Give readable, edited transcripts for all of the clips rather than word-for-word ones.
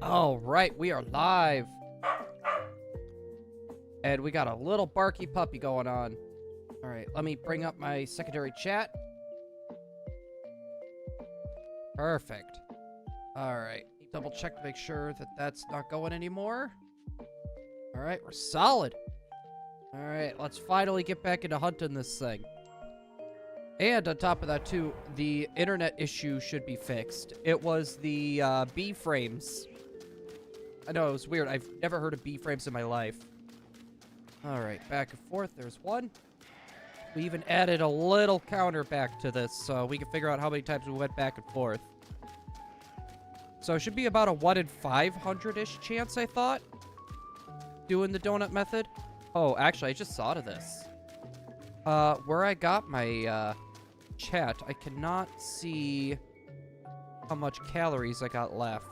All right, we are live. And we got a little barky puppy going on. All right, let me bring up my secondary chat. Perfect. All right, double check to make sure that that's not going anymore. All right, we're solid. All right, let's finally get back into hunting this thing. And on top of that, too, the internet issue should be fixed. It was the B-frames. I know, it was weird. I've never heard of B-frames in my life. All right, back and forth. There's one. We even added a little counter back to this, so we can figure out how many times we went back and forth. So it should be about a 1 in 500-ish chance, I thought, doing the donut method. Oh, actually, I just thought of this. Where I got my chat, I cannot see how much calories I got left.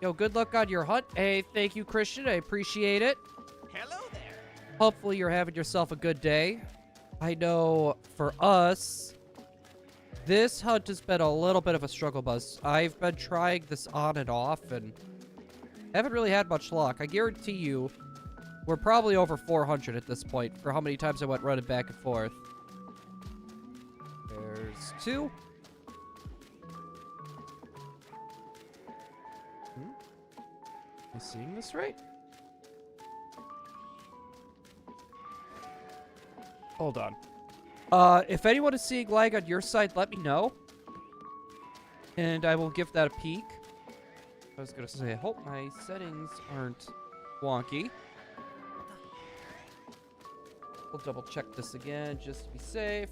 Yo, good luck on your hunt. Hey, thank you, Christian. I appreciate it. Hello there. Hopefully you're having yourself a good day. I know for us, this hunt has been a little bit of a struggle bus. I've been trying this on and off and haven't really had much luck. I guarantee you, we're probably over 400 at this point for how many times I went running back and forth. There's two. Am I seeing this right? Hold on. If anyone is seeing lag on your side, let me know. And I will give that a peek. I was going to say, I hope my settings aren't wonky. We'll double check this again just to be safe.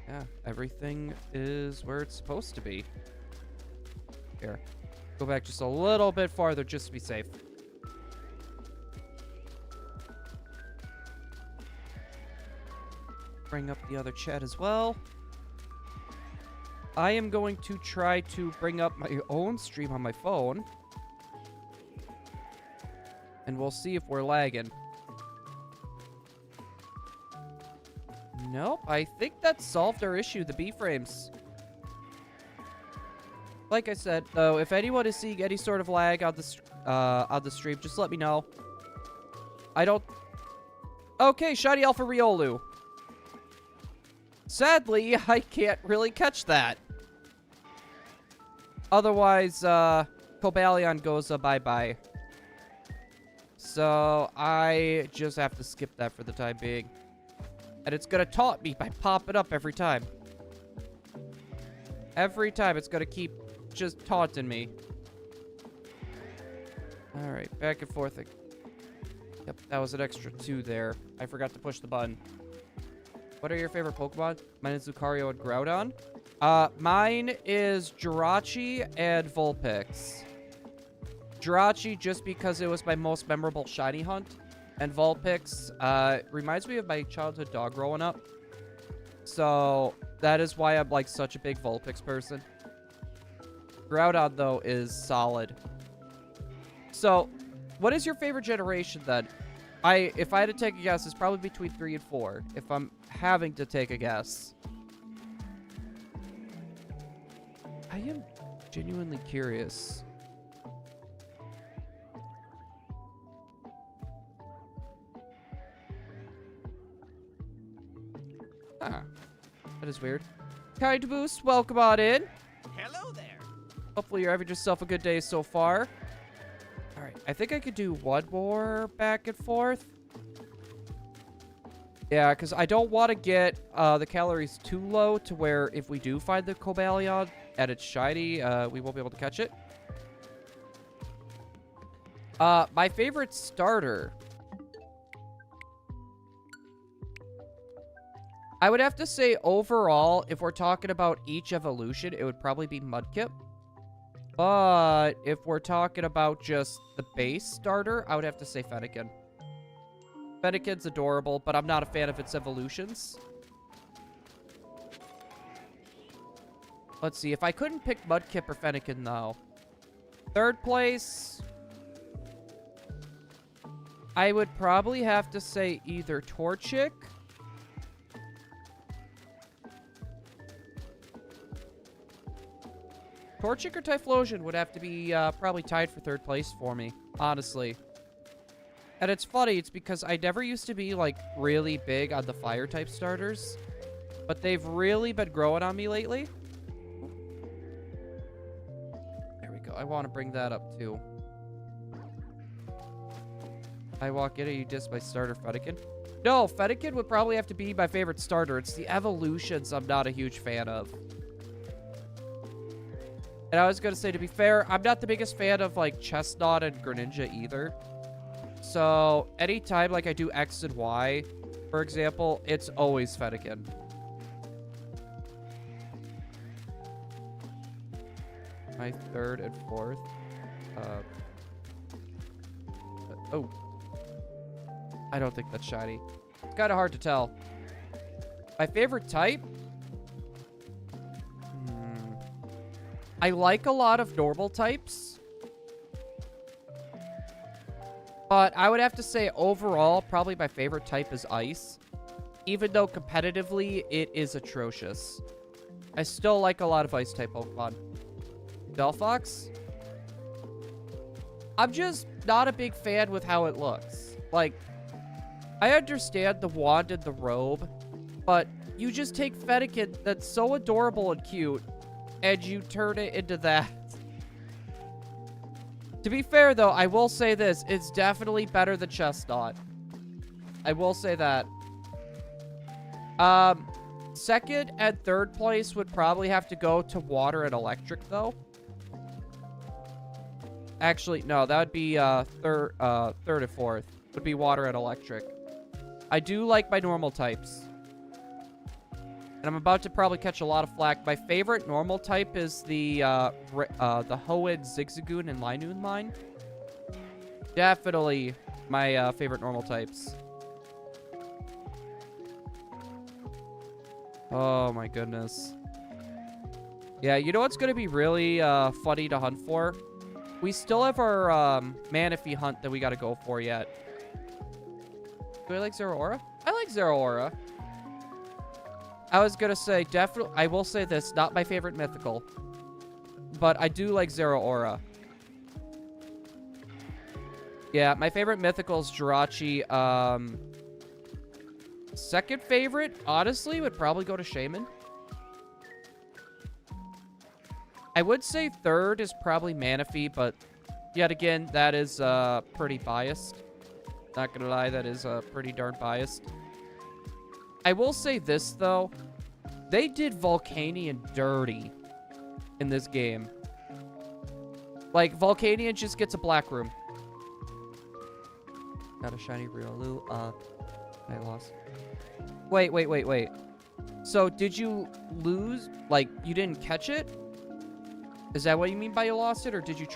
Yeah, everything is where it's supposed to be. Here. Go back just a little bit farther just to be safe. Bring up the other chat as well. I am going to try to bring up my own stream on my phone. And we'll see if we're lagging. Nope, I think that solved our issue, the B-frames. Like I said, though, if anyone is seeing any sort of lag on the stream, just let me know. I don't... Okay, Shiny Alpha Riolu. Sadly, I can't really catch that. Otherwise, Cobalion goes a bye-bye. So, I just have to skip that for the time being. And it's gonna taunt me by popping up every time. Every time, it's gonna keep just taunting me. Alright, back and forth. Yep, that was an extra 2 there. I forgot to push the button. What are your favorite Pokemon? Mine is Lucario and Groudon. Mine is Jirachi and Vulpix. Jirachi just because it was my most memorable shiny hunt. And Vulpix reminds me of my childhood dog growing up. So that is why I'm like such a big Vulpix person. Groudon, though, is solid. So, what is your favorite generation, then? If I had to take a guess, it's probably between 3 and 4. If I'm having to take a guess. I am genuinely curious. Huh. That is weird. Kind Boost, welcome on in. Hello there. Hopefully you're having yourself a good day so far. Alright, I think I could do one more back and forth. Yeah, because I don't want to get the calories too low to where if we do find the Cobalion and it's shiny, we won't be able to catch it. My favorite starter... I would have to say overall, if we're talking about each evolution, it would probably be Mudkip. But if we're talking about just the base starter, I would have to say Fennekin. Fennekin's adorable, but I'm not a fan of its evolutions. Let's see, if I couldn't pick Mudkip or Fennekin, though. Third place, I would probably have to say either Torchic Torchic or Typhlosion would have to be probably tied for third place for me, honestly. And it's funny, it's because I never used to be, like, really big on the fire-type starters. But they've really been growing on me lately. There we go. I want to bring that up, too. I walk in and you diss my starter, Fennekin. No, Fennekin would probably have to be my favorite starter. It's the evolutions I'm not a huge fan of. And I was going to say, to be fair, I'm not the biggest fan of, like, Chestnut and Greninja either. So, anytime, like, I do X and Y, for example, it's always Fennekin. My third and fourth. Oh. I don't think that's shiny. It's kind of hard to tell. My favorite type? I like a lot of normal types. But I would have to say overall, probably my favorite type is Ice. Even though competitively, it is atrocious. I still like a lot of Ice-type Pokemon. Delphox? I'm just not a big fan with how it looks. Like, I understand the wand and the robe, but you just take Fennekin that's so adorable and cute, and you turn it into that. To be fair, though, I will say this. It's definitely better than Chestnut. I will say that. Second and third place would probably have to go to Water and Electric, though. Actually, no, that would be third and fourth. Would be Water and Electric. I do like my normal types. And I'm about to probably catch a lot of flack. My favorite normal type is the Hoenn, Zigzagoon, and Linoon line. Definitely my favorite normal types. Oh my goodness. Yeah, you know what's going to be really funny to hunt for? We still have our Manaphy hunt that we got to go for yet. Do I like Zeraora? I like Zeraora. I was going to say, definitely, I will say this, not my favorite mythical. But I do like Zeraora. Yeah, my favorite mythical is Jirachi. Second favorite, honestly, would probably go to Shaman. I would say third is probably Manaphy, but yet again, that is pretty biased. Not gonna lie, that is pretty darn biased. I will say this, though. They did Volcanion dirty in this game. Like, Volcanion just gets a black room. Got a shiny Riolu. I lost. Wait. So, did you lose? Like, you didn't catch it? Is that what you mean by you lost it? Or did you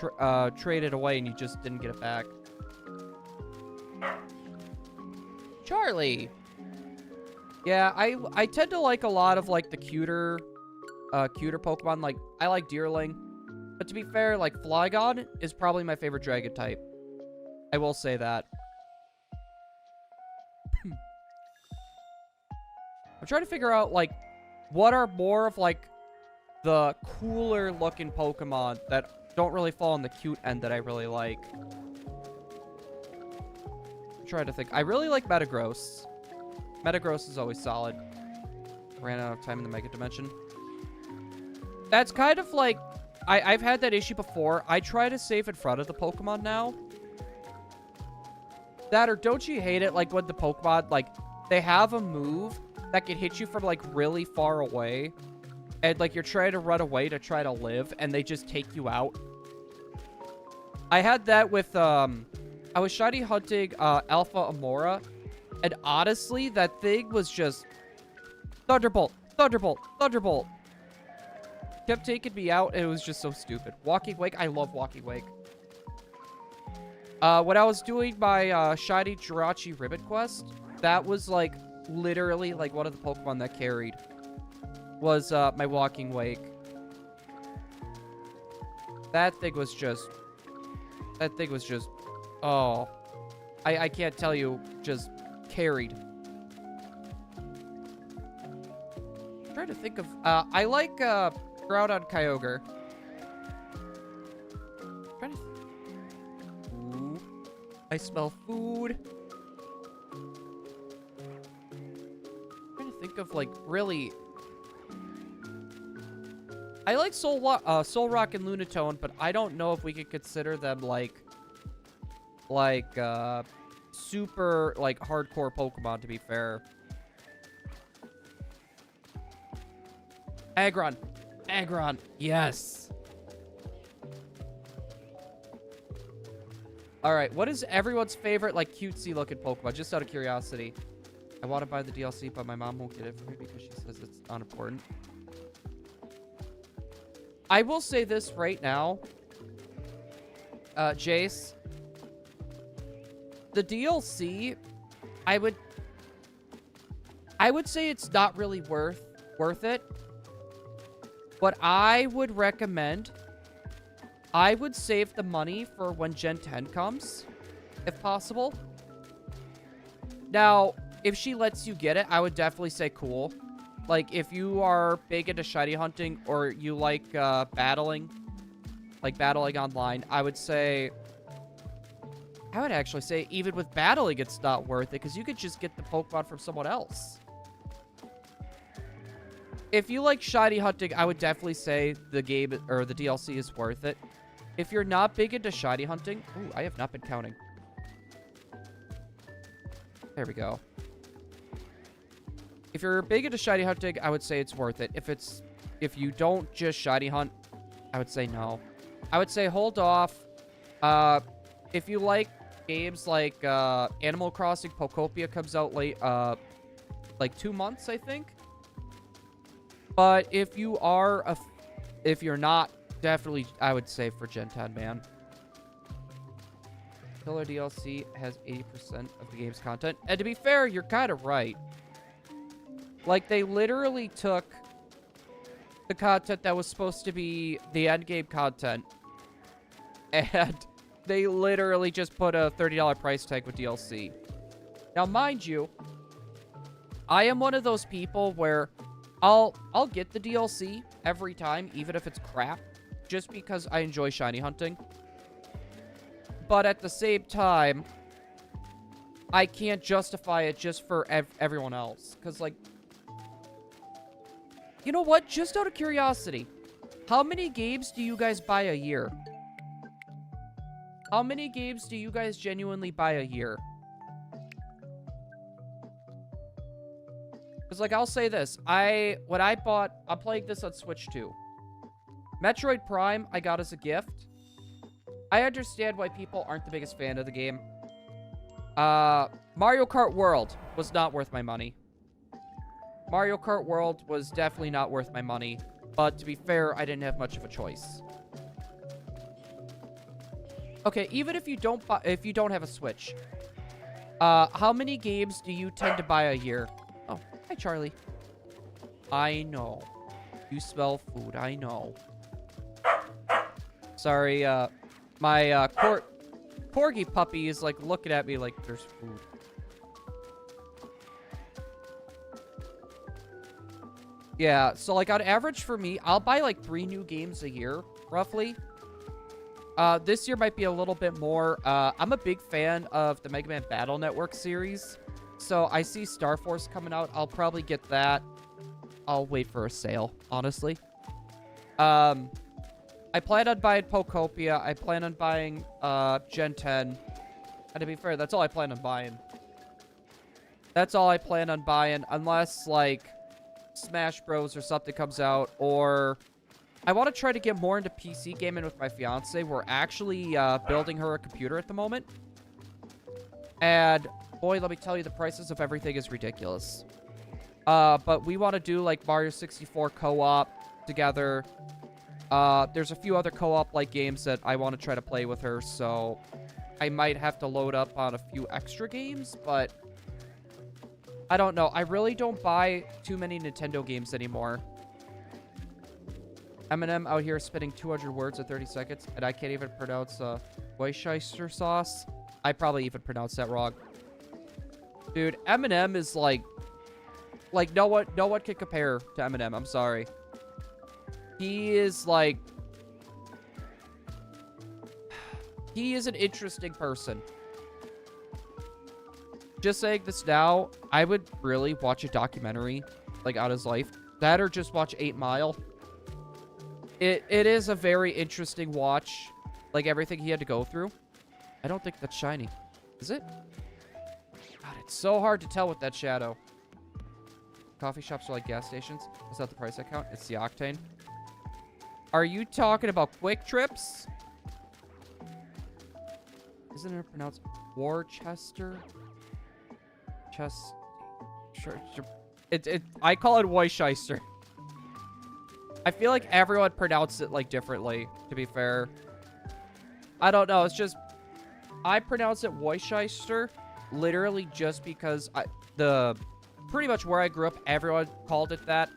trade it away and you just didn't get it back? Charlie! Yeah, I tend to like a lot of, like, the cuter Pokemon. Like, I like Deerling. But to be fair, like, Flygon is probably my favorite dragon type. I will say that. I'm trying to figure out, like, what are more of, like, the cooler looking Pokemon that don't really fall on the cute end that I really like. I'm trying to think. I really like Metagross. Metagross is always solid. Ran out of time in the Mega Dimension. That's kind of like... I've had that issue before. I try to save in front of the Pokemon now. That, or don't you hate it, like, when the Pokemon, like, they have a move that can hit you from, like, really far away. And, like, you're trying to run away to try to live, and they just take you out. I had that with, I was shiny hunting, Alpha Amora. And honestly, that thing was just... Thunderbolt! Thunderbolt! Thunderbolt! Kept taking me out, and it was just so stupid. Walking Wake, I love Walking Wake. When I was doing my, shiny Jirachi Ribbon quest, that was, like, literally, like, one of the Pokemon that carried. Was, my Walking Wake. That thing was just... Oh. I can't tell you, just carried. I'm trying to think of... I like, Groudon Kyogre. I smell food. I'm trying to think of, like, really... I like Soul Rock and Lunatone, but I don't know if we could consider them, super, like, hardcore Pokemon, to be fair. Aggron. Aggron. Yes. Alright, what is everyone's favorite, like, cutesy-looking Pokemon? Just out of curiosity. I want to buy the DLC, but my mom won't get it for me because she says it's unimportant. I will say this right now. Jace. The DLC, I would say it's not really worth it. But I would recommend, I would save the money for when Gen 10 comes, if possible. Now, if she lets you get it, I would definitely say cool. Like, if you are big into shiny hunting or you like battling online, I would actually say even with battling, it's not worth it because you could just get the Pokemon from someone else. If you like shiny hunting, I would definitely say the game or the DLC is worth it. If you're not big into shiny hunting... Ooh, I have not been counting. There we go. If you're big into shiny hunting, I would say it's worth it. If you don't just shiny hunt, I would say no. I would say hold off. If you like games like Animal Crossing, Pokopia comes out late, like 2 months, I think. But if you're not, definitely, I would say for Gen 10, man. Killer DLC has 80% of the game's content. And to be fair, you're kind of right. Like, they literally took the content that was supposed to be the endgame content. And they literally just put a $30 price tag with DLC. Now, mind you, I am one of those people where I'll get the DLC every time, even if it's crap, just because I enjoy shiny hunting. But at the same time, I can't justify it just for everyone else. Because, like, you know what? Just out of curiosity, how many games do you guys buy a year? How many games do you guys genuinely buy a year? Because, like, I'll say this. I'm playing this on Switch too. Metroid Prime, I got as a gift. I understand why people aren't the biggest fan of the game. Mario Kart World was not worth my money. Mario Kart World was definitely not worth my money. But to be fair, I didn't have much of a choice. Okay, even if you don't have a Switch, how many games do you tend to buy a year? Oh, hi, Charlie. I know. You smell food. I know. Sorry, my corgi puppy is, like, looking at me like there's food. Yeah, so, like, on average for me, I'll buy, like, 3 new games a year, roughly. This year might be a little bit more. I'm a big fan of the Mega Man Battle Network series. So I see Star Force coming out. I'll probably get that. I'll wait for a sale, honestly. I plan on buying Pokopia. I plan on buying Gen 10. And to be fair, that's all I plan on buying. That's all I plan on buying. Unless, like, Smash Bros. Or something comes out. Or I want to try to get more into PC gaming with my fiance. We're actually building her a computer at the moment. And boy, let me tell you, the prices of everything is ridiculous. But we want to do, like, Mario 64 co-op together. There's a few other co-op-like games that I want to try to play with her, so I might have to load up on a few extra games, but I don't know. I really don't buy too many Nintendo games anymore. Eminem out here spitting 200 words in 30 seconds, and I can't even pronounce Worcestershire sauce. I probably even pronounced that wrong. Dude, Eminem is like no one can compare to Eminem. I'm sorry. He is like, he is an interesting person. just saying this now, I would really watch a documentary, like, on his life. That or just watch 8 Mile. It is a very interesting watch, like, everything he had to go through. I don't think that's shiny. Is it? God, it's so hard to tell with that shadow. Coffee shops are like gas stations. Is that the price I count? It's the octane. Are you talking about Quick Trips? Isn't it pronounced Worcester? I call it Worcester. I feel like everyone pronounced it like differently, to be fair. I don't know, it's just I pronounce it Worcester literally just because pretty much where I grew up, everyone called it that.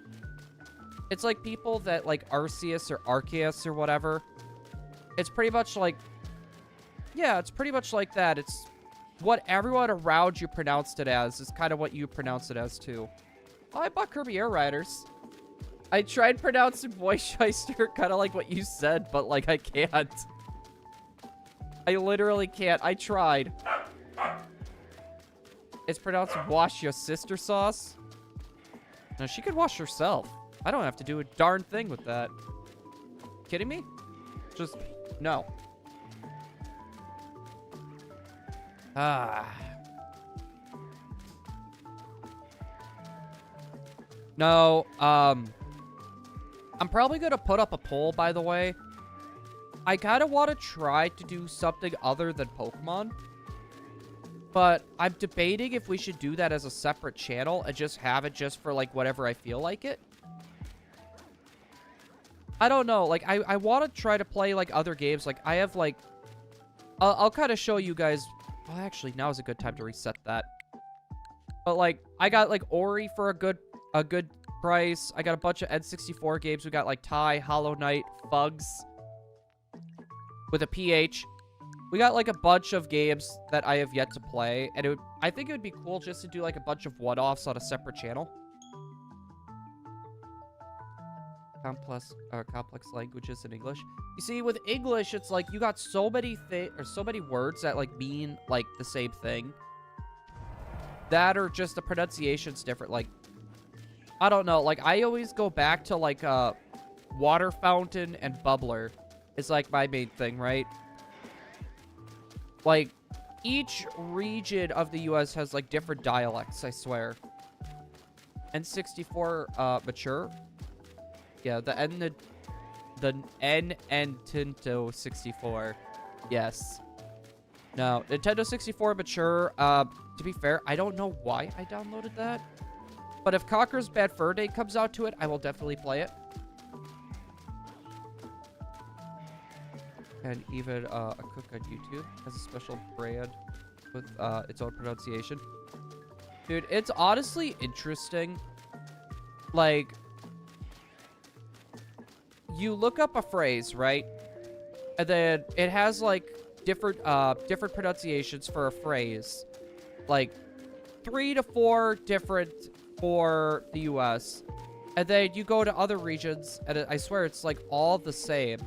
It's like people that like Arceus or Arceus or whatever. It's pretty much like, yeah, it's pretty much like that. It's what everyone around you pronounced it as is kind of what you pronounce it as too. Oh, I bought Kirby Air Riders. I tried pronouncing Worcester kind of like what you said, but like I can't. I literally can't. I tried. It's pronounced wash your sister sauce. No, she could wash herself. I don't have to do a darn thing with that. Kidding me? Just, no. No, I'm probably gonna put up a poll, by the way. I kind of want to try to do something other than Pokemon. But I'm debating if we should do that as a separate channel and just have it just for, like, whatever I feel like it. I don't know. Like, I want to try to play, like, other games. Like, I have, like... I'll kind of show you guys... Well, actually, now is a good time to reset that. But, like, I got, like, Ori for a good price. I got a bunch of N64 games. We got, like, Tai, Hollow Knight, Bugs. With a PH. We got, like, a bunch of games that I have yet to play. And I think it would be cool just to do, like, a bunch of one-offs on a separate channel. Complex languages in English. You see, with English, it's like you got so many words that, like, mean, like, the same thing. That or just the pronunciation's different. Like, I don't know. Like, I always go back to, like, water fountain and bubbler. It's, like, my main thing, right? Like, each region of the U.S. has, like, different dialects, I swear. N64, mature. Yeah, the Nintendo 64. Yes. No, Nintendo 64 mature. To be fair, I don't know why I downloaded that. But if Conker's Bad Fur Day comes out to it, I will definitely play it. And even a cook on YouTube has a special brand with its own pronunciation. Dude, it's honestly interesting. Like, you look up a phrase, right? And then it has, like, different pronunciations for a phrase. Like, 3 to 4 different for the US. And then you go to other regions, and I swear it's, like, all the same.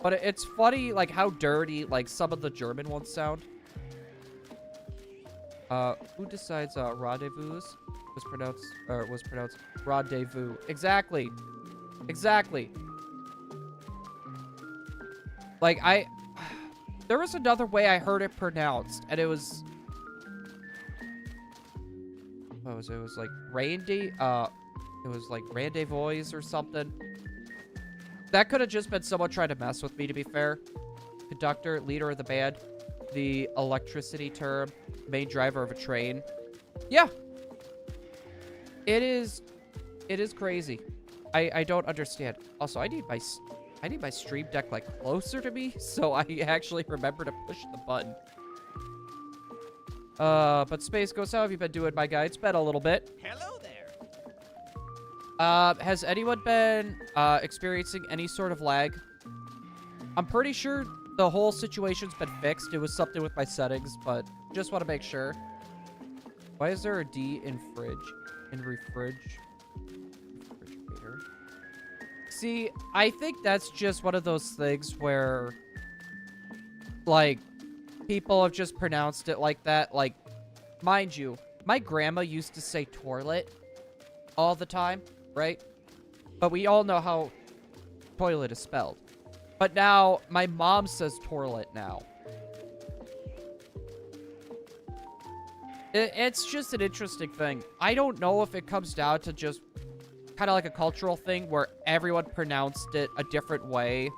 But it's funny, like, how dirty, like, some of the German ones sound. Who decides rendezvous was pronounced rendezvous? Exactly. Exactly. Like, there was another way I heard it pronounced, and it was... What was it? It was like it was like rendezvous or something. That could have just been someone trying to mess with me, to be fair. Conductor, leader of the band, the electricity term, main driver of a train. Yeah. It is crazy. I don't understand. Also, I need my Stream Deck, like, closer to me, so I actually remember to push the button. But Space Ghost, how have you been doing, my guy? It's been a little bit. Hello there. Has anyone been, experiencing any sort of lag? I'm pretty sure the whole situation's been fixed. It was something with my settings, but just want to make sure. Why is there a D in fridge? In refrigerator? See, I think that's just one of those things where, like, people have just pronounced it like that. Like, mind you, my grandma used to say toilet all the time, right? But we all know how toilet is spelled. But now, my mom says toilet now. It's just an interesting thing. I don't know if it comes down to just kind of like a cultural thing where everyone pronounced it a different way,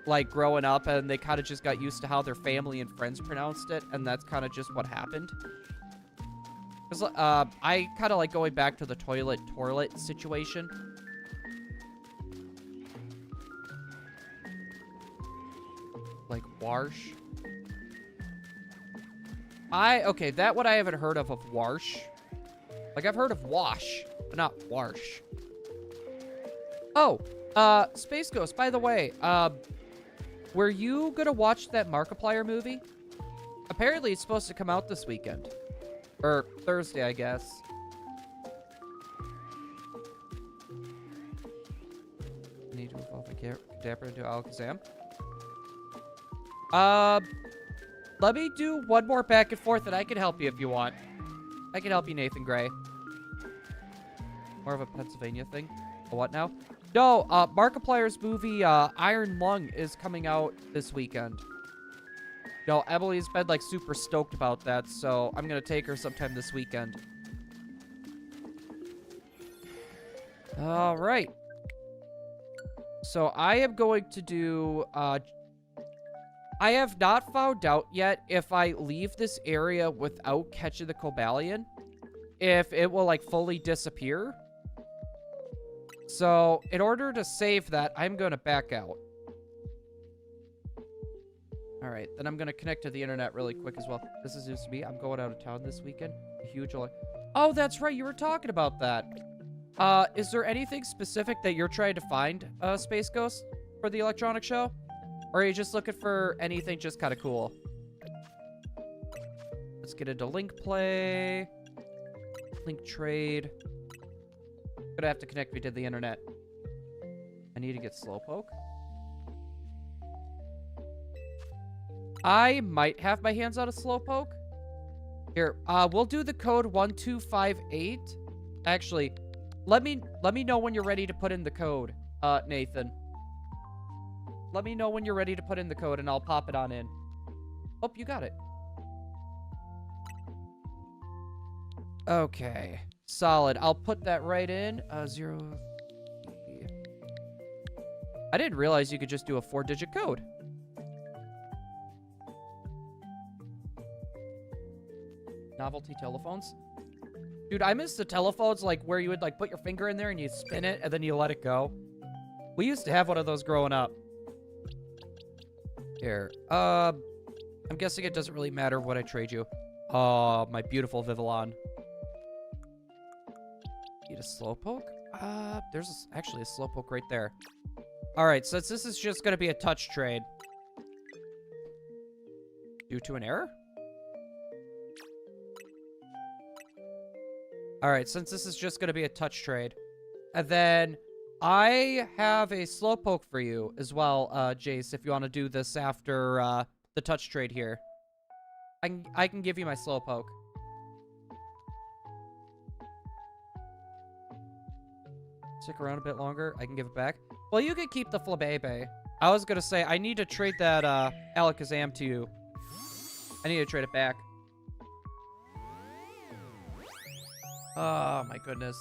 like growing up, and they kind of just got used to how their family and friends pronounced it, and that's kind of just what happened. Because I kind of like going back to the toilet situation. Like wash. Okay, that one I haven't heard of wash. Like, I've heard of wash, but not wash. Oh, Space Ghost, by the way, were you gonna watch that Markiplier movie? Apparently, it's supposed to come out this weekend. Or Thursday, I guess. I need to evolve a Kadabra into Alakazam. Let me do one more back and forth, and I can help you if you want. I can help you, Nathan Gray. More of a Pennsylvania thing. A what now? No, Markiplier's movie, Iron Lung is coming out this weekend. No, Emily's been, like, super stoked about that, so I'm gonna take her sometime this weekend. Alright. So, I am going to do, I have not found out yet if I leave this area without catching the Cobalion, if it will, like, fully disappear. So, in order to save that, I'm going to back out. Alright, then I'm going to connect to the internet really quick as well. This is news to me. I'm going out of town this weekend. A huge... Oh, that's right. You were talking about that. Is there anything specific that you're trying to find, Space Ghost, for the electronic show? Or are you just looking for anything just kind of cool? Let's get into link play. Link trade. Gonna have to connect me to the internet. I need to get Slowpoke. I might have my hands on a Slowpoke. Here, we'll do the code 1258. Actually, let me know when you're ready to put in the code, Nathan. Let me know when you're ready to put in the code, and I'll pop it on in. Oh, you got it. Okay. Solid. I'll put that right in. 0... I didn't realize you could just do a 4-digit code. Novelty telephones. Dude, I miss the telephones, like, where you would, like, put your finger in there and you spin it, and then you let it go. We used to have one of those growing up. Here. I'm guessing it doesn't really matter what I trade you. Oh, my beautiful Vivillon. Need a Slowpoke? There's actually a Slowpoke right there. Alright, since this is just gonna be a touch trade. Due to an error? Alright, since this is just gonna be a touch trade. And then I have a Slowpoke for you as well, Jace, if you want to do this after the touch trade here. I can give you my Slowpoke. Stick around a bit longer. I can give it back. Well, you can keep the Flabébé. I was going to say, I need to trade that Alakazam to you. I need to trade it back. Oh, my goodness.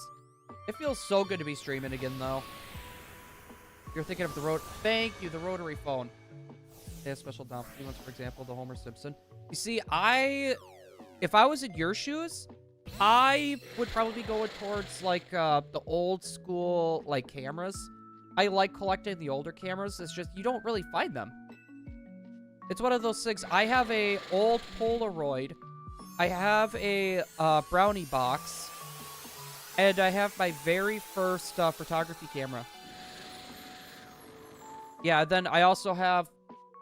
It feels so good to be streaming again, though. You're thinking of the road. Thank you, the rotary phone. They have special down payments, for example, the Homer Simpson. You see, if I was in your shoes, I would probably be going towards, like, the old school, like, cameras. I like collecting the older cameras. It's just, you don't really find them. It's one of those things. I have a old Polaroid. I have a brownie box. And I have my very first photography camera. Yeah, then I also have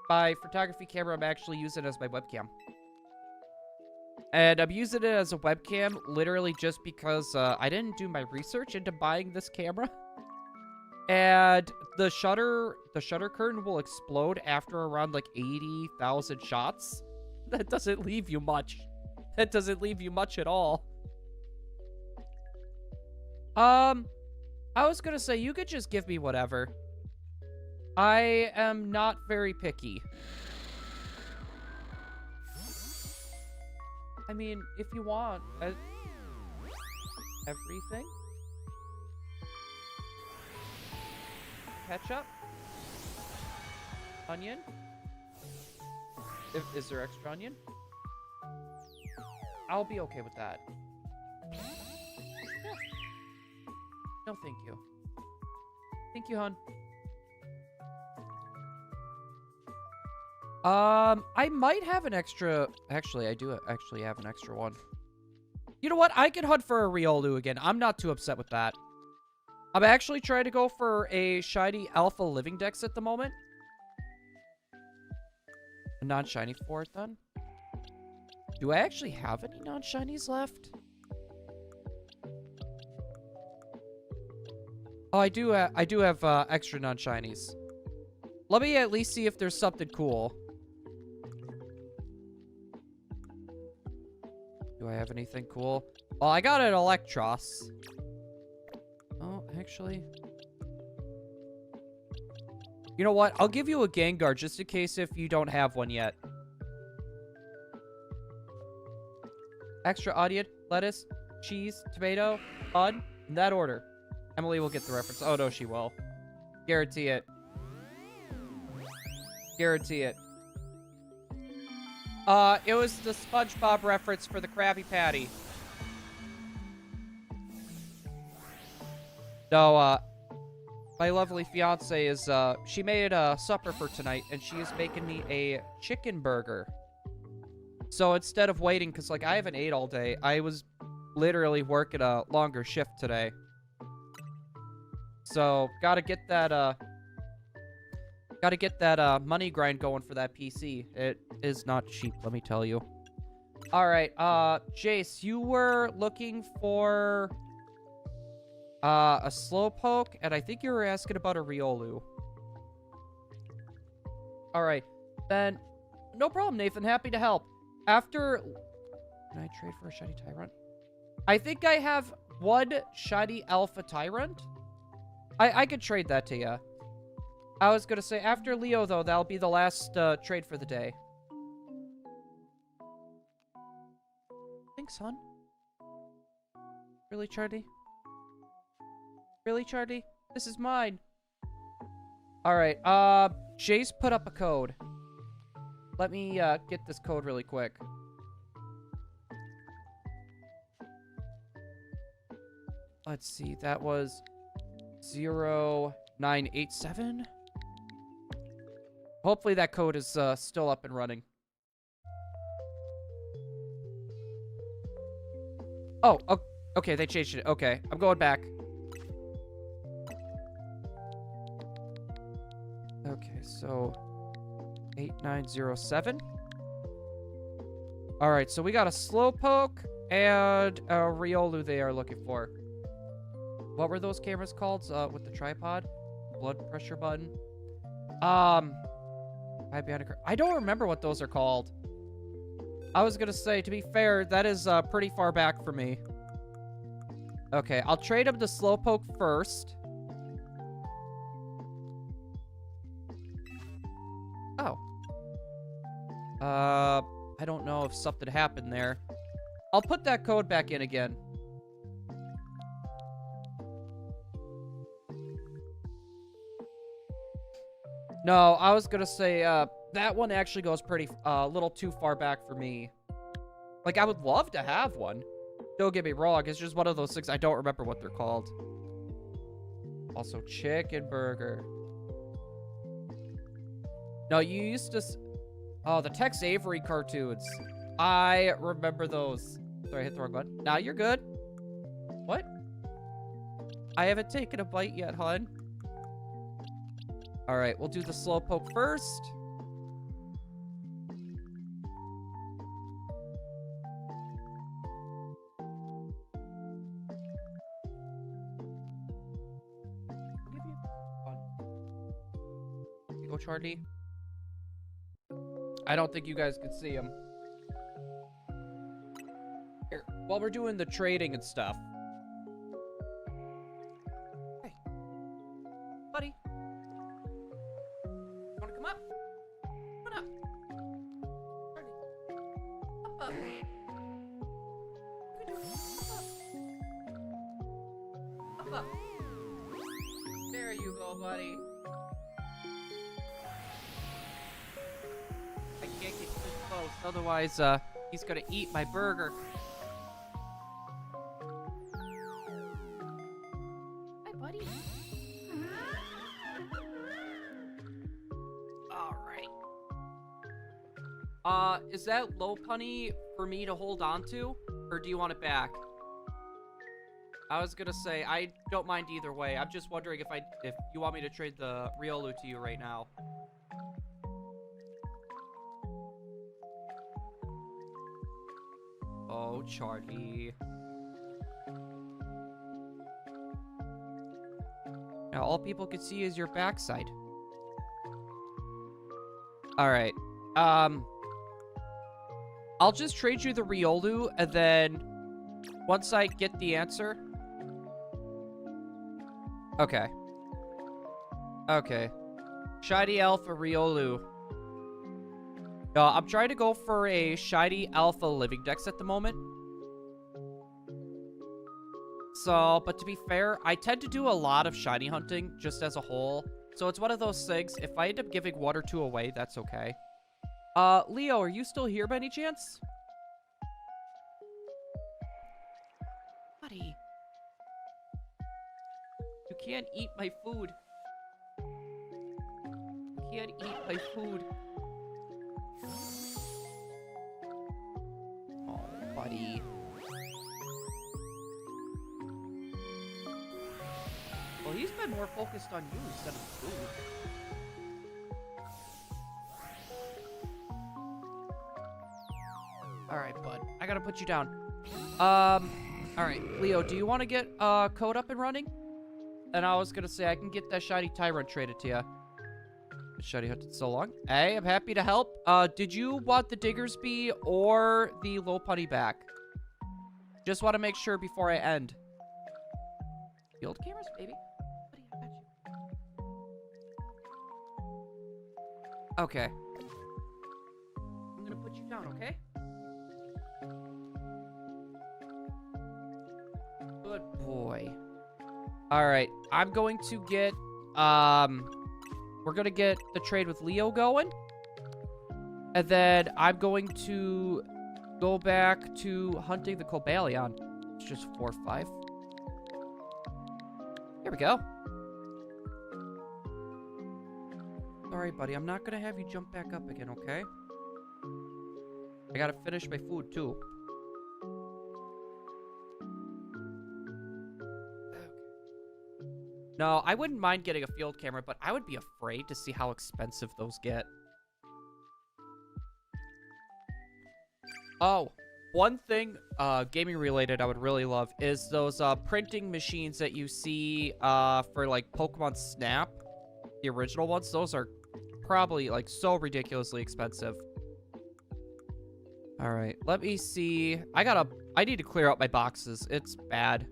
my photography camera. I'm actually using it as my webcam. And I'm using it as a webcam literally just because I didn't do my research into buying this camera. And the shutter curtain will explode after around like 80,000 shots. That doesn't leave you much. That doesn't leave you much at all. I was gonna say, you could just give me whatever. I am not very picky. I mean, if you want everything. Ketchup. Onion. Is there extra onion? I'll be okay with that. Yeah. No, thank you. Thank you, hon. I might have an extra... Actually, I do actually have an extra one. You know what? I can hunt for a Viole again. I'm not too upset with that. I'm actually trying to go for a shiny alpha living dex at the moment. A non-shiny for it, then. Do I actually have any non-shinies left? Oh, I do have extra non-shinies. Let me at least see if there's something cool. Do I have anything cool? Well, I got an Electros. Oh, actually. You know what? I'll give you a Gengar just in case if you don't have one yet. Extra onion, lettuce, cheese, tomato, bun, in that order. Emily will get the reference. Oh, no, she will. Guarantee it. Guarantee it. It was the SpongeBob reference for the Krabby Patty. No, my lovely fiance is, she made a supper for tonight, and she is making me a chicken burger. So instead of waiting, because, like, I haven't ate all day, I was literally working a longer shift today. So, gotta get that money grind going for that PC. It is not cheap, let me tell you. Alright, Jace, you were looking for a Slowpoke, and I think you were asking about a Riolu. Alright, then, no problem, Nathan, happy to help. After... Can I trade for a shiny Tyrant? I think I have one shiny Alpha Tyrant. I could trade that to you. I was gonna say, after Leo, though, that'll be the last trade for the day. Thanks, hon. Really, Charlie? Really, Charlie? This is mine. Alright, Jace put up a code. Let me get this code really quick. Let's see, that was 0987. Hopefully that code is still up and running. Oh, okay, they changed it. Okay, I'm going back. Okay, so 8907. All right, so we got a Slowpoke and a Riolu they are looking for. What were those cameras called with the tripod? Blood pressure button. I don't remember what those are called. I was gonna say, to be fair, that is pretty far back for me. Okay, I'll trade him to Slowpoke first. Oh. I don't know if something happened there. I'll put that code back in again. No, I was gonna say, that one actually goes pretty, little too far back for me. Like, I would love to have one. Don't get me wrong, it's just one of those things I don't remember what they're called. Also, chicken burger. No, you used to... Oh, the Tex Avery cartoons. I remember those. Sorry, I hit the wrong button. Nah, you're good. What? I haven't taken a bite yet, hon. Alright, we'll do the Slowpoke first. I'll give you one. Here you go, Charlie. I don't think you guys could see him. Here, while we're doing the trading and stuff. Hey. Buddy. Wanna come up? Come on up. Ready. Up, up. Up, up. There you go, buddy. I can't get too close, otherwise, he's gonna eat my burger. Hi, buddy. Alright. Is that low punny for me to hold on to? Or do you want it back? I was gonna say, I don't mind either way. I'm just wondering if you want me to trade the Viole to you right now. Oh, Charlie. Now all people can see is your backside. Alright. I'll just trade you the Viole, and then once I get the answer... Okay. Okay. Shiny Alpha Viole. No, I'm trying to go for a Shiny Alpha Living Dex at the moment. So, but to be fair, I tend to do a lot of shiny hunting, just as a whole. So it's one of those things, if I end up giving one or two away, that's okay. Leo, are you still here by any chance? Buddy. You can't eat my food. You can't eat my food. Oh, buddy. Well, he's been more focused on you instead of food. Alright, bud. I gotta put you down. Alright, Leo, do you want to get, code up and running? And I was gonna say, I can get that shiny Tyrant traded to you. Shiny hunted so long. Hey, I'm happy to help. Did you want the Diggersby or the low punny back? Just want to make sure before I end. Field cameras, baby. Buddy, I got you. Okay. I'm gonna put you down, okay? Good boy. Alright, I'm going to get, we're gonna get the trade with Leo going. And then I'm going to go back to hunting the Cobalion. It's just 4 or 5. Here we go. Sorry, buddy. I'm not gonna have you jump back up again, okay? I gotta finish my food, too. No, I wouldn't mind getting a field camera, but I would be afraid to see how expensive those get. Oh, one thing gaming related I would really love is those printing machines that you see for like Pokemon Snap, the original ones. Those are probably like so ridiculously expensive. All right, let me see. I need to clear out my boxes. It's bad.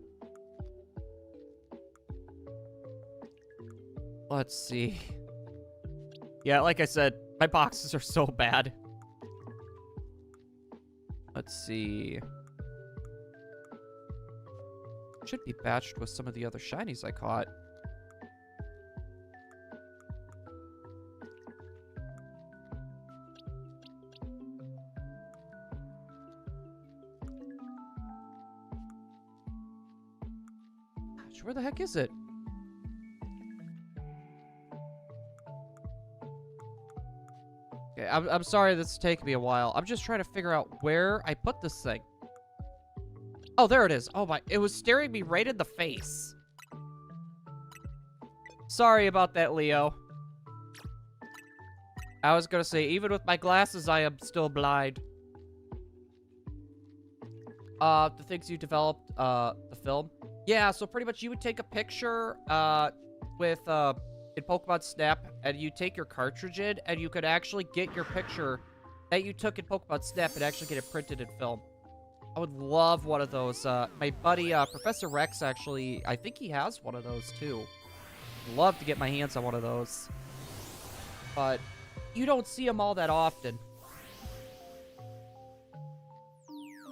Let's see. Yeah, like I said, my boxes are so bad. Let's see. Should be batched with some of the other shinies I caught. Gosh, where the heck is it? Okay, I'm sorry this is taking me a while. I'm just trying to figure out where I put this thing. Oh, there it is. Oh my, it was staring me right in the face. Sorry about that, Leo. I was gonna say, even with my glasses, I am still blind. The things you developed, the film. Yeah, so pretty much you would take a picture, with, in Pokemon Snap, and you take your cartridge in, and you could actually get your picture that you took in Pokemon Snap and actually get it printed in film. I would love one of those. My buddy, Professor Rex, actually, I think he has one of those, too. Love to get my hands on one of those. But you don't see them all that often.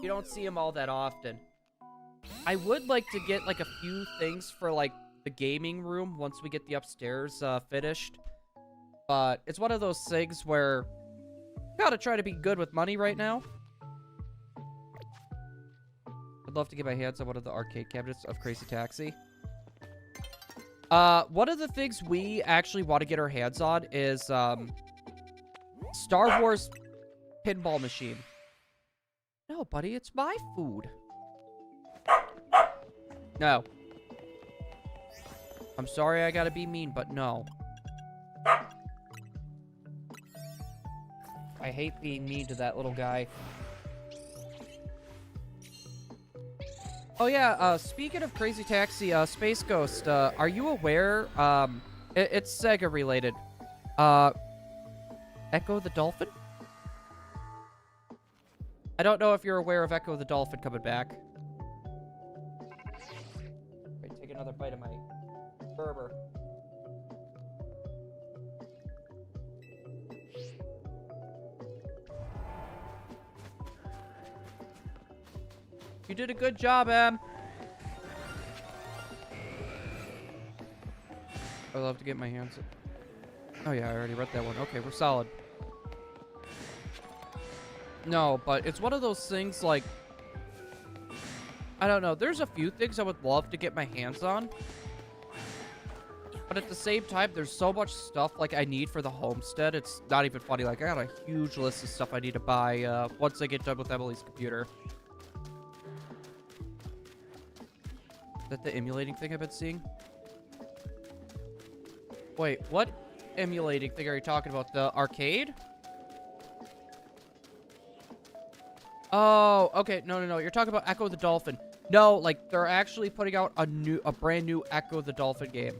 You don't see them all that often. I would like to get, like, a few things for, like, the gaming room once we get the upstairs finished. But it's one of those things where gotta try to be good with money right now. I'd love to get my hands on one of the arcade cabinets of Crazy Taxi. One of the things we actually want to get our hands on is Star Wars pinball machine. No, buddy, it's my food. No. I'm sorry I gotta be mean, but no. I hate being mean to that little guy. Oh yeah, speaking of Crazy Taxi, Space Ghost, are you aware, it's Sega related. Echo the Dolphin? I don't know if you're aware of Echo the Dolphin coming back. Wait, take another bite of my burger. You did a good job, Em. I'd love to get my hands. Oh yeah, I already read that one. Okay, we're solid. No, but it's one of those things like, I don't know. There's a few things I would love to get my hands on. But at the same time, there's so much stuff like I need for the homestead. It's not even funny. Like, I got a huge list of stuff I need to buy once I get done with Emily's computer. Is that the emulating thing I've been seeing? Wait, what emulating thing are you talking about? The arcade? Oh, okay. No. You're talking about Echo the Dolphin. No, like, they're actually putting out a brand new Echo the Dolphin game.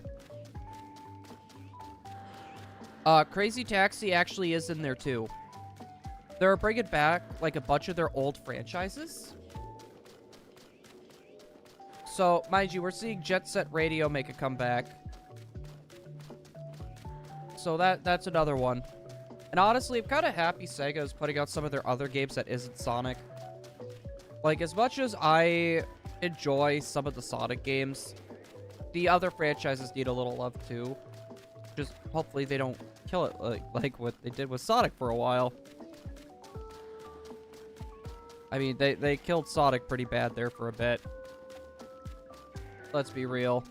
Crazy Taxi actually is in there, too. They're bringing back, like, a bunch of their old franchises. So, mind you, we're seeing Jet Set Radio make a comeback. So that's another one. And honestly, I'm kind of happy Sega is putting out some of their other games that isn't Sonic. Like, as much as I enjoy some of the Sonic games, the other franchises need a little love too. Just hopefully they don't kill it like what they did with Sonic for a while. I mean, they killed Sonic pretty bad there for a bit. Let's be real.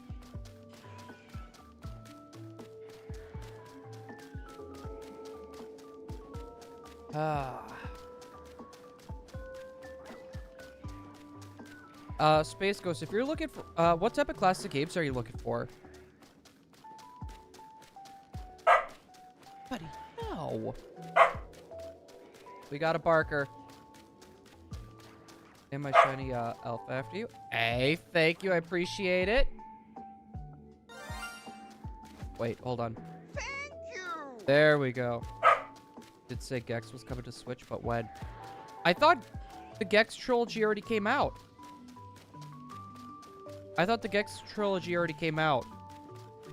Space Ghost, if you're looking for, what type of classic games are you looking for? Buddy, no. We got a Barker. And my shiny, elf after you. Hey, thank you, I appreciate it. Wait, hold on. Thank you. There we go. Did say Gex was coming to Switch, but when? I thought the Gex trilogy already came out.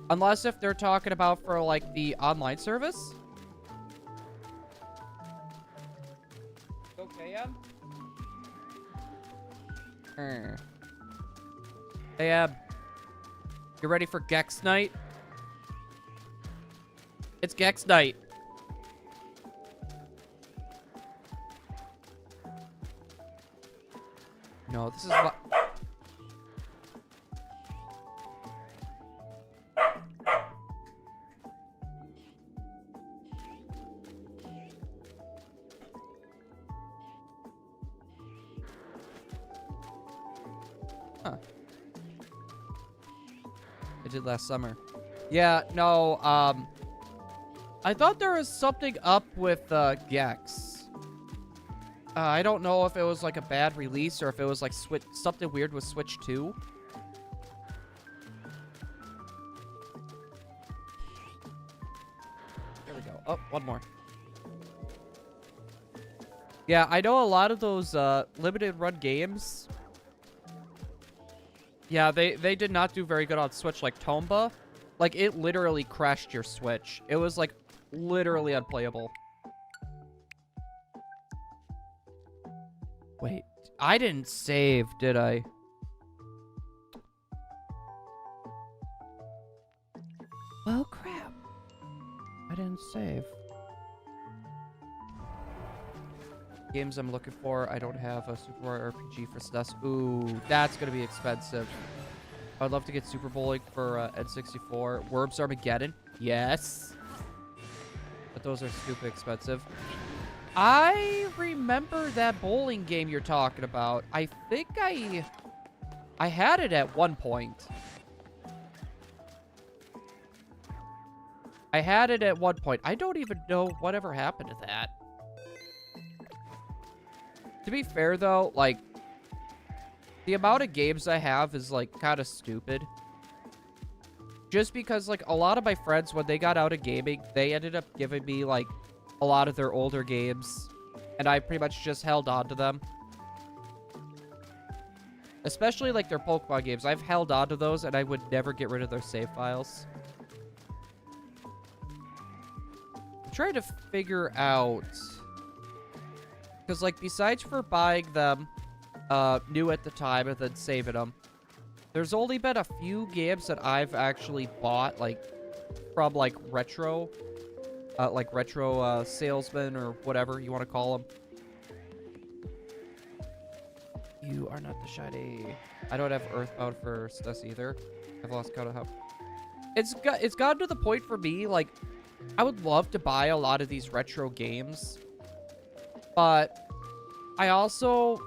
Unless if they're talking about for, like, the online service. Okay, Em? Hey, Em. You ready for Gex Night? It's Gex Night. No, this is what... Huh. I did last summer. Yeah, no, I thought there was something up with, Gex. I don't know if it was like a bad release or if it was like something weird with Switch 2. There we go. Oh, one more. Yeah, I know a lot of those limited run games. Yeah, they did not do very good on Switch, like Tomba. Like, it literally crashed your Switch. It was, like, literally unplayable. Wait, I didn't save, did I? Well, crap. I didn't save. Games I'm looking for. I don't have a Super Mario RPG for SNES. Ooh, that's going to be expensive. I'd love to get Super Bowling for N64. Worms Armageddon. Yes. But those are stupid expensive. I remember that bowling game you're talking about. I think I had it at one point. I had it at one point. I don't even know whatever happened to that. To be fair, though, like, the amount of games I have is, like, kind of stupid. Just because, like, a lot of my friends, when they got out of gaming, they ended up giving me, like, a lot of their older games. And I pretty much just held on to them. Especially, like, their Pokemon games. I've held on to those, and I would never get rid of their save files. I'm trying to figure out... Because, like, besides for buying them new at the time and then saving them, there's only been a few games that I've actually bought, like, from, like, retro salesmen or whatever you want to call them. You are not the shiny. I don't have Earthbound for SNES either. I've lost count of how... It's gotten to the point for me, like, I would love to buy a lot of these retro games. But I also,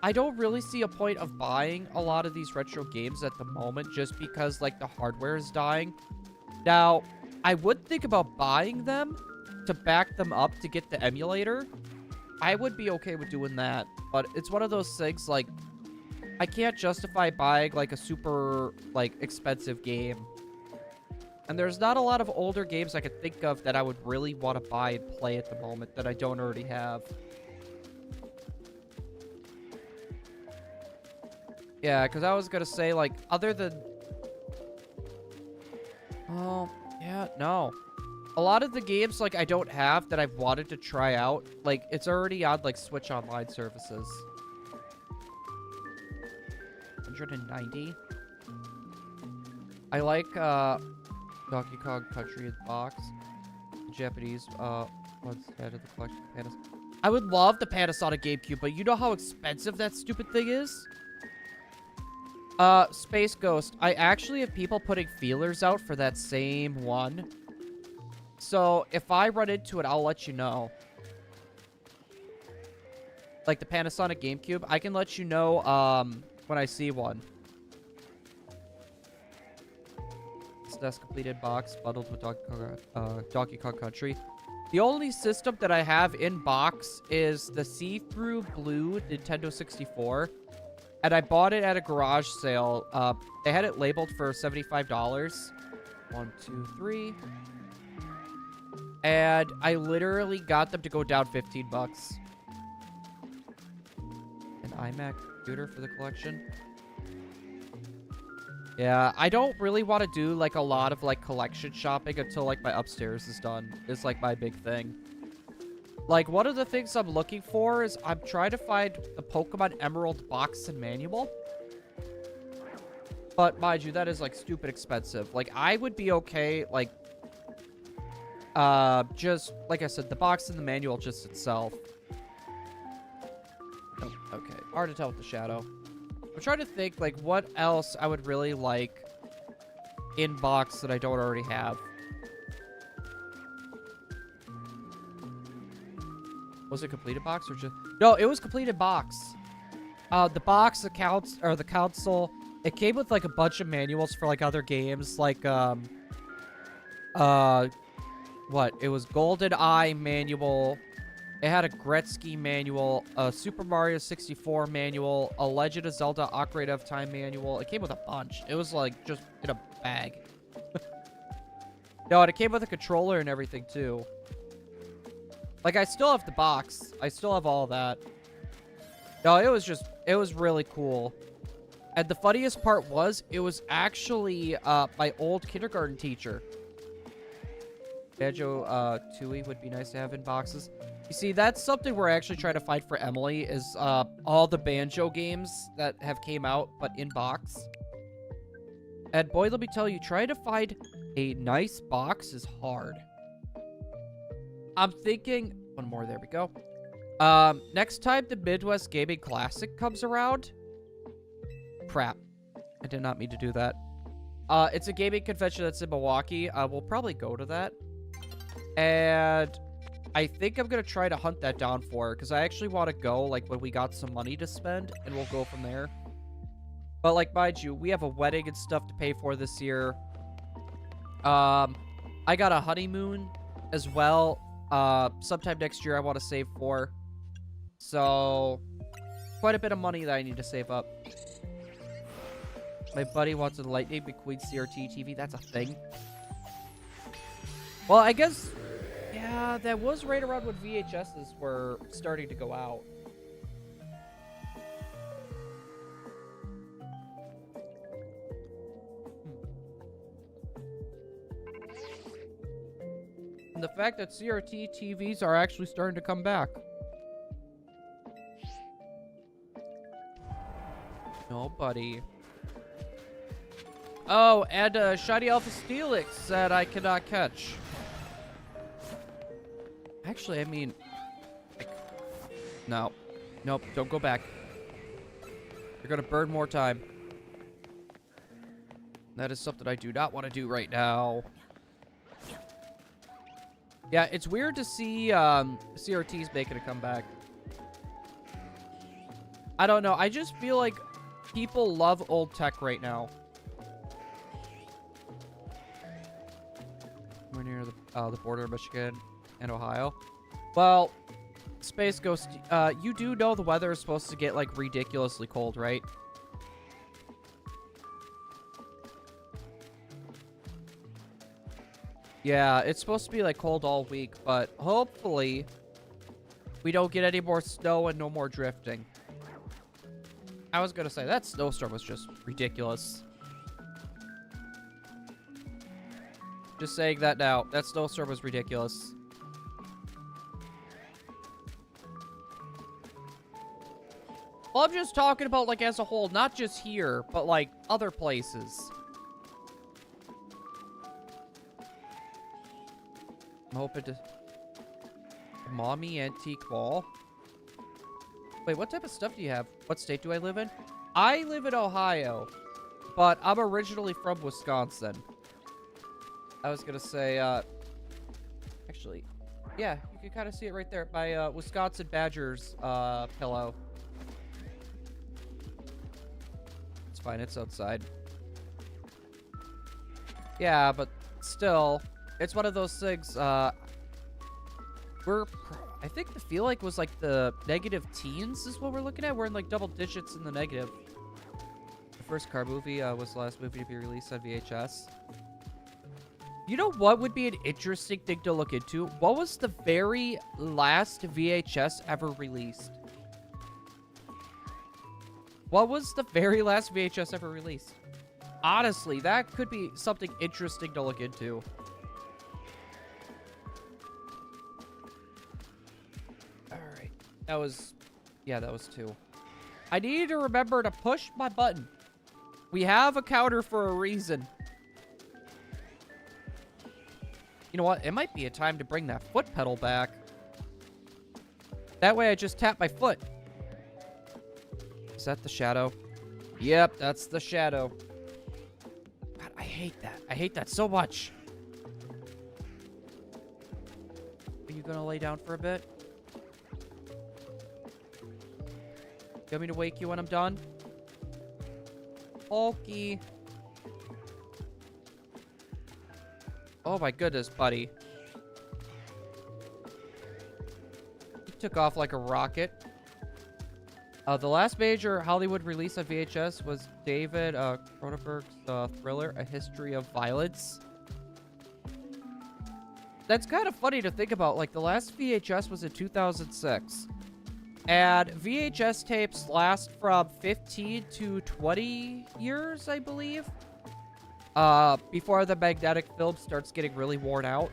I don't really see a point of buying a lot of these retro games at the moment just because, like, the hardware is dying. Now, I would think about buying them to back them up to get the emulator. I would be okay with doing that, but it's one of those things, like, I can't justify buying, like, a super, like, expensive game. And there's not a lot of older games I could think of that I would really want to buy and play at the moment that I don't already have. Yeah, because I was going to say, like, other than... Oh, yeah, no. A lot of the games, like, I don't have that I've wanted to try out, like, it's already on, like, Switch Online services. 190. I like, Donkey Kong Country in Box. Japanese, one's head of the collection of Panasonic. I would love the Panasonic GameCube, but you know how expensive that stupid thing is? Space Ghost. I actually have people putting feelers out for that same one. So, if I run into it, I'll let you know. Like the Panasonic GameCube, I can let you know, when I see one. SNES completed box bundled with Donkey Kong Country. The only system that I have in box is the see-through blue Nintendo 64. And I bought it at a garage sale. They had it labeled for $75. 1, 2, 3. And I literally got them to go down 15 bucks. An iMac computer for the collection. Yeah, I don't really want to do, like, a lot of, like, collection shopping until, like, my upstairs is done. It's, like, my big thing. Like, one of the things I'm looking for is I'm trying to find the Pokemon Emerald box and manual. But, mind you, that is, like, stupid expensive. Like, I would be okay, like, just, like I said, the box and the manual just itself. Oh, okay. Hard to tell with the shadow. I'm trying to think, like, what else I would really like in box that I don't already have. Was it completed box or just... No, it was completed box. The box accounts, or the console, it came with, like, a bunch of manuals for, like, other games, like, what? It was GoldenEye manual. It had a Gretzky manual, a Super Mario 64 manual, a Legend of Zelda Ocarina of Time manual. It came with a bunch. It was, like, just in a bag. No, and it came with a controller and everything, too. Like, I still have the box. I still have all that. No, it was really cool. And the funniest part was, it was actually my old kindergarten teacher. Banjo Tooie would be nice to have in boxes. You see, that's something we're actually trying to find for Emily, is all the Banjo games that have came out, but in box. And boy, let me tell you, trying to find a nice box is hard. I'm thinking... One more, there we go. Next time the Midwest Gaming Classic comes around... Crap. I did not mean to do that. It's a gaming convention that's in Milwaukee. We'll probably go to that. And I think I'm going to try to hunt that down for her, because I actually want to go, like, when we got some money to spend, and we'll go from there. But, like, mind you, we have a wedding and stuff to pay for this year. I got a honeymoon as well. Sometime next year I want to save for. So, quite a bit of money that I need to save up. My buddy wants a Lightning McQueen CRT TV. That's a thing. Well, I guess... Yeah, that was right around when VHSs were starting to go out. And the fact that CRT TVs are actually starting to come back. Nobody. Oh, and Shiny Alpha Steelix that I cannot catch. Actually, I mean... No. Nope, don't go back. You're gonna burn more time. That is something I do not want to do right now. Yeah, it's weird to see CRTs making a comeback. I don't know. I just feel like people love old tech right now. We're near the border of Michigan and Ohio. Well, Space Ghost, you do know the weather is supposed to get, like, ridiculously cold, right? Yeah, it's supposed to be, like, cold all week, but hopefully we don't get any more snow and no more drifting. I was gonna say, that snowstorm was just ridiculous. Just saying that now. That snowstorm was ridiculous. Well, I'm just talking about, like, as a whole, not just here, but, like, other places. I'm hoping to... Mommy Antique Mall. Wait, what type of stuff do you have? What state do I live in? I live in Ohio, but I'm originally from Wisconsin. I was gonna say, actually, yeah, you can kind of see it right there. My, Wisconsin Badgers, pillow. It's fine, it's outside. Yeah, but still, it's one of those things, I think the feel like was like the negative teens is what we're looking at. We're in like double digits in the negative. The first car movie was the last movie to be released on VHS. You know what would be an interesting thing to look into? What was the very last VHS ever released? What was the very last VHS ever released? Honestly, that could be something interesting to look into. Alright. That was... Yeah, that was 2. I need to remember to push my button. We have a counter for a reason. You know what? It might be a time to bring that foot pedal back. That way I just tap my foot. Is that the shadow? Yep, that's the shadow. God, I hate that. I hate that so much. Are you gonna lay down for a bit? You want me to wake you when I'm done? Okay. Oh my goodness, buddy. He took off like a rocket. The last major Hollywood release on VHS was David Cronenberg's thriller, A History of Violence. That's kind of funny to think about. Like, the last VHS was in 2006. And VHS tapes last from 15 to 20 years, I believe. Before the magnetic film starts getting really worn out.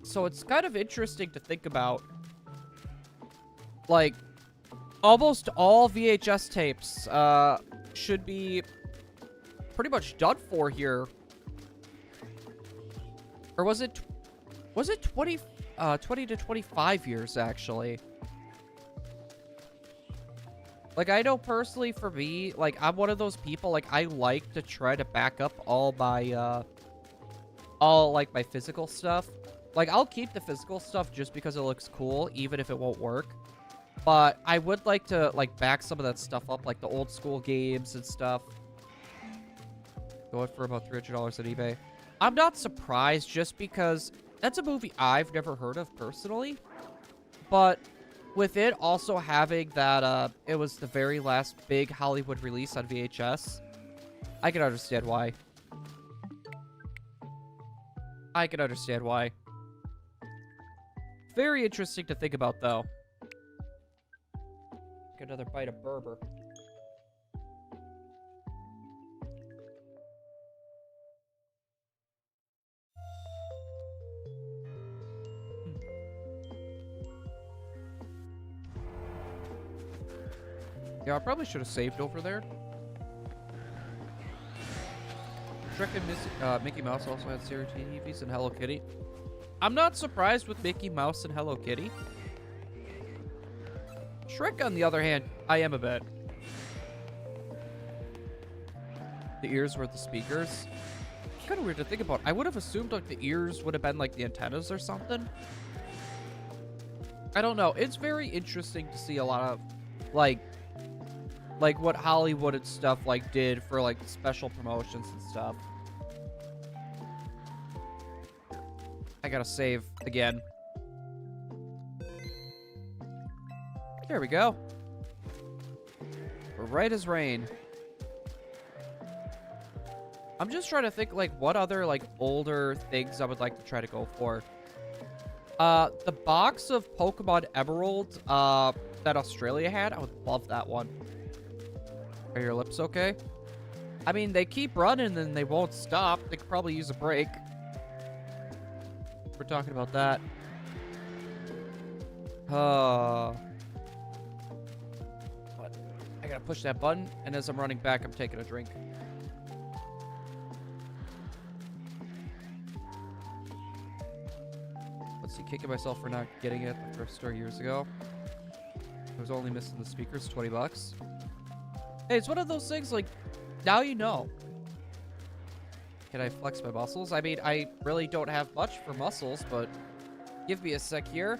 So it's kind of interesting to think about. Like, almost all VHS tapes, should be pretty much done for here. Or was it 20 to 25 years, actually? Like, I know personally for me, like, I'm one of those people, like, I like to try to back up all my, like, my physical stuff. Like, I'll keep the physical stuff just because it looks cool, even if it won't work. But I would like to, like, back some of that stuff up, like the old school games and stuff. Going for about $300 on eBay. I'm not surprised just because that's a movie I've never heard of personally. But with it also having that, it was the very last big Hollywood release on VHS, I can understand why. I can understand why. Very interesting to think about, though. Get another bite of Berber. Yeah, I probably should have saved over there. Shrek and Mickey Mouse also had Sarah TVs and Hello Kitty. I'm not surprised with Mickey Mouse and Hello Kitty. Shrek, on the other hand, I am a bit. The ears were the speakers. It's kind of weird to think about. I would have assumed like the ears would have been like the antennas or something. I don't know. It's very interesting to see a lot of like what Hollywood and stuff like did for like special promotions and stuff. I gotta save again. There we go. We're right as rain. I'm just trying to think, like, what other, like, older things I would like to try to go for. The box of Pokemon Emerald, that Australia had, I would love that one. Are your lips okay? I mean, they keep running and they won't stop. They could probably use a break. We're talking about that. I gotta push that button, and as I'm running back, I'm taking a drink. Let's see, kicking myself for not getting it the first store years ago. I was only missing the speakers, 20 bucks. Hey, it's one of those things, like, now you know. Can I flex my muscles? I mean, I really don't have much for muscles, but give me a sec here.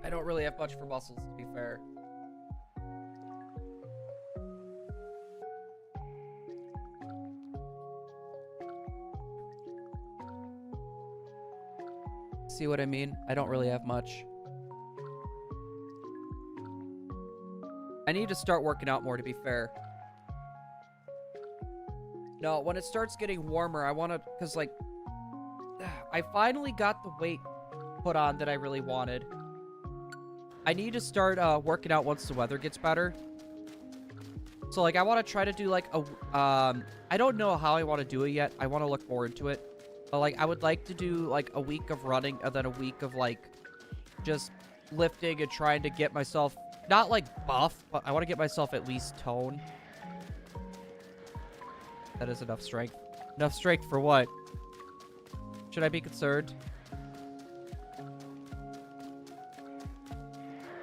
I don't really have much for muscles, to be fair. See what I mean? I don't really have much. I need to start working out more, to be fair. No, when it starts getting warmer, I want to... Because, like... I finally got the weight put on that I really wanted. I need to start working out once the weather gets better. So, like, I want to try to do, like, a... I don't know how I want to do it yet. I want to look more into it. But, like, I would like to do, like, a week of running and then a week of, like, just lifting and trying to get myself... Not, like, buff, but I want to get myself at least tone. That is enough strength. Enough strength for what? Should I be concerned?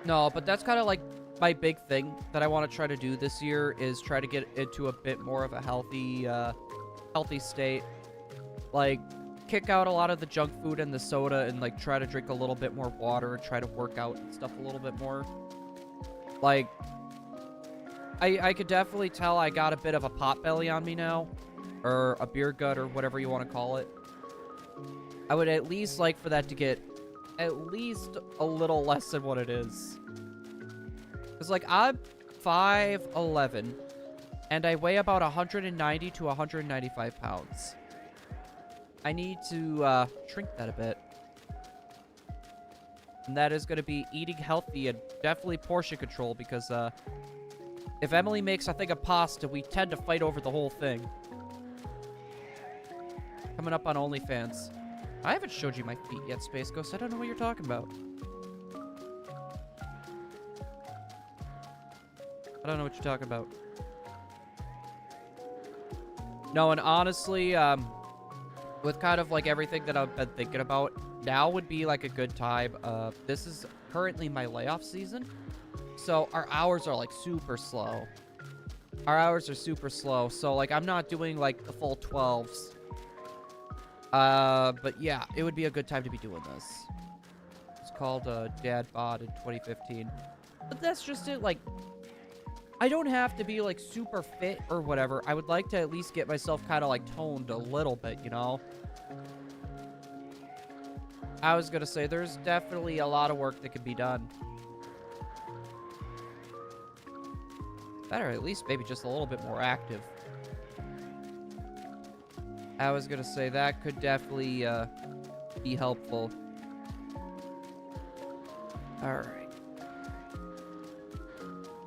No, but that's kind of like my big thing that I want to try to do this year is try to get into a bit more of a healthy, healthy state. Like, kick out a lot of the junk food and the soda and, like, try to drink a little bit more water and try to work out and stuff a little bit more. Like, I could definitely tell I got a bit of a pot belly on me now. Or a beer gut or whatever you want to call it. I would at least like for that to get at least a little less than what it is. Because, like, I'm 5'11", and I weigh about 190 to 195 pounds. I need to shrink that a bit. And that is going to be eating healthy and definitely portion control because if Emily makes a thing of pasta, we tend to fight over the whole thing. Coming up on OnlyFans. I haven't showed you my feet yet, Space Ghost. I don't know what you're talking about. I don't know what you're talking about. No, and honestly, with kind of like everything that I've been thinking about, now would be like a good time. This is currently my layoff season, so our hours are like super slow. Our hours are super slow, so like I'm not doing like the full 12s. But yeah, it would be a good time to be doing this. It's called Dad Bod in 2015. But that's just it, like, I don't have to be like super fit or whatever. I would like to at least get myself kind of like toned a little bit, you know? I was gonna say, there's definitely a lot of work that could be done. Better at least maybe just a little bit more active. I was gonna say, that could definitely be helpful. Alright.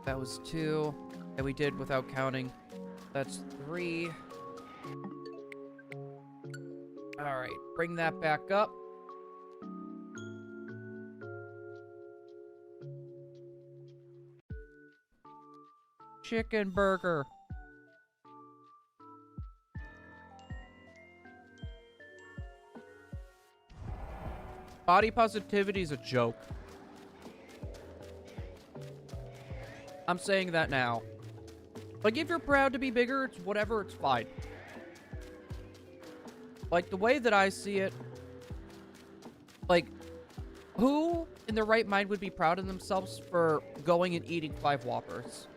That was 2. And we did without counting. That's 3. Alright, bring that back up. Chicken burger. Body positivity is a joke. I'm saying that now. Like, if you're proud to be bigger, it's whatever, it's fine. Like, the way that I see it, like, who in their right mind would be proud of themselves for going and eating 5 Whoppers?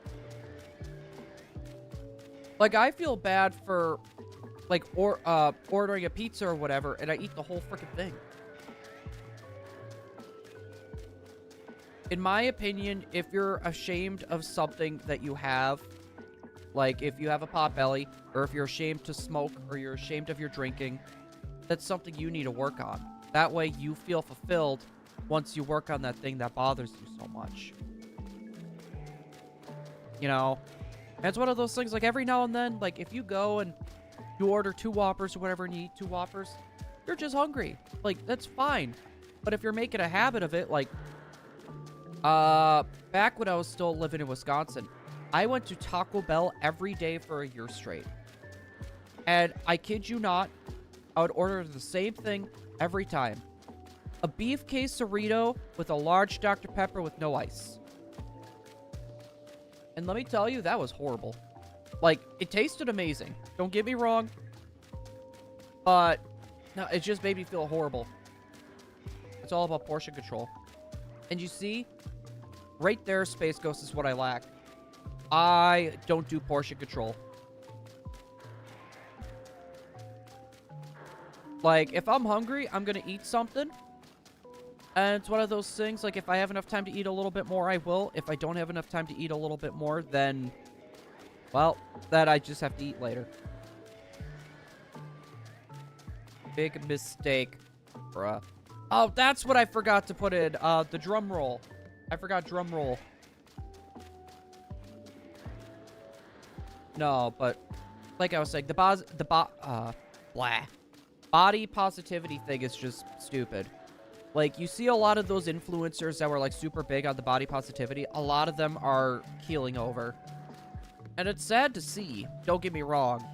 Like, I feel bad for, like, ordering a pizza or whatever, and I eat the whole freaking thing. In my opinion, if you're ashamed of something that you have, like if you have a pot belly, or if you're ashamed to smoke, or you're ashamed of your drinking, that's something you need to work on. That way you feel fulfilled once you work on that thing that bothers you so much. You know? And it's one of those things, like every now and then, like if you go and you order 2 Whoppers or whatever and you eat 2 Whoppers, you're just hungry. Like, that's fine. But if you're making a habit of it, like, back when I was still living in Wisconsin, I went to Taco Bell every day for a year straight. And I kid you not, I would order the same thing every time. A beef quesarito with a large Dr. Pepper with no ice. And let me tell you, that was horrible. Like, it tasted amazing. Don't get me wrong. But, no, it just made me feel horrible. It's all about portion control. And you see, right there, Space Ghost is what I lack. I don't do portion control. Like, if I'm hungry, I'm gonna eat something. And it's one of those things, like, if I have enough time to eat a little bit more, I will. If I don't have enough time to eat a little bit more, then, well, that I just have to eat later. Big mistake, bruh. Oh, that's what I forgot to put in, the drum roll. I forgot drum roll. No, but, like I was saying, body positivity thing is just stupid. Like, you see a lot of those influencers that were, like, super big on the body positivity. A lot of them are keeling over. And it's sad to see. Don't get me wrong.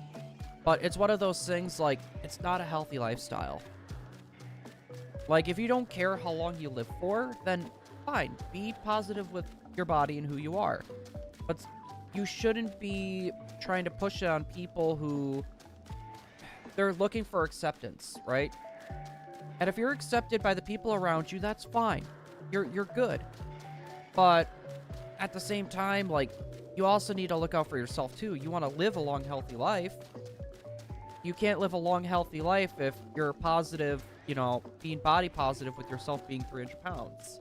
But it's one of those things, like, it's not a healthy lifestyle. Like, if you don't care how long you live for, then fine. Be positive with your body and who you are. But you shouldn't be trying to push it on people who... they're looking for acceptance, right? And if you're accepted by the people around you, that's fine. You're good. But at the same time, like, you also need to look out for yourself, too. You want to live a long, healthy life. You can't live a long, healthy life if you're positive, you know, being body positive with yourself being 300 pounds.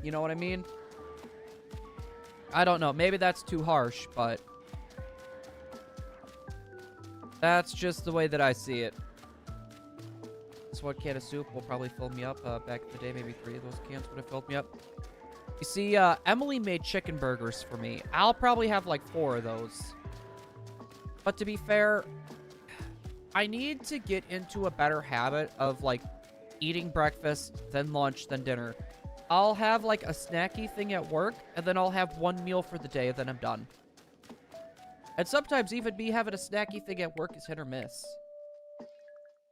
You know what I mean? I don't know. Maybe that's too harsh, but... That's just the way that I see it. This one can of soup will probably fill me up. Back in the day, maybe 3 of those cans would have filled me up. You see, Emily made chicken burgers for me. I'll probably have like 4 of those. But to be fair, I need to get into a better habit of like eating breakfast, then lunch, then dinner. I'll have like a snacky thing at work, and then I'll have 1 meal for the day, and then I'm done. And sometimes even me having a snacky thing at work is hit or miss.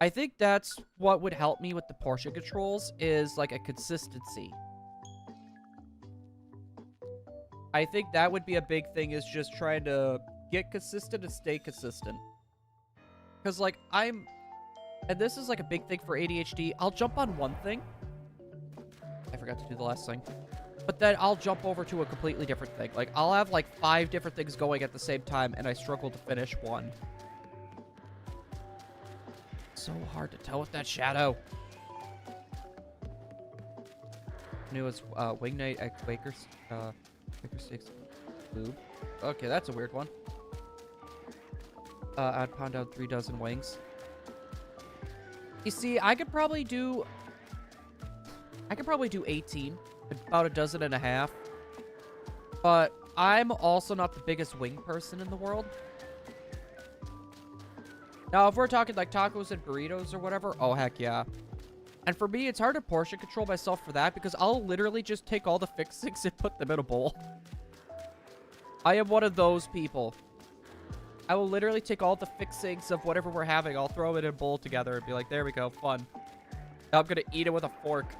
I think that's what would help me with the portion controls, is like a consistency. I think that would be a big thing, is just trying to get consistent and stay consistent. Because like and this is like a big thing for ADHD, I'll jump on one thing. I forgot to do the last thing. But then I'll jump over to a completely different thing. Like, I'll have, like, 5 different things going at the same time, and I struggle to finish one. So hard to tell with that shadow. Knew it's Wing Night at Quaker Steaks Lube. Okay, that's a weird one. I'd pound out 3 dozen wings. You see, I could probably do 18. About 1.5 dozen. But I'm also not the biggest wing person in the world. Now, if we're talking like tacos and burritos or whatever, oh, heck yeah. And for me, it's hard to portion control myself for that because I'll literally just take all the fixings and put them in a bowl. I am one of those people. I will literally take all the fixings of whatever we're having. I'll throw it in a bowl together and be like, there we go, fun. Now I'm going to eat it with a fork.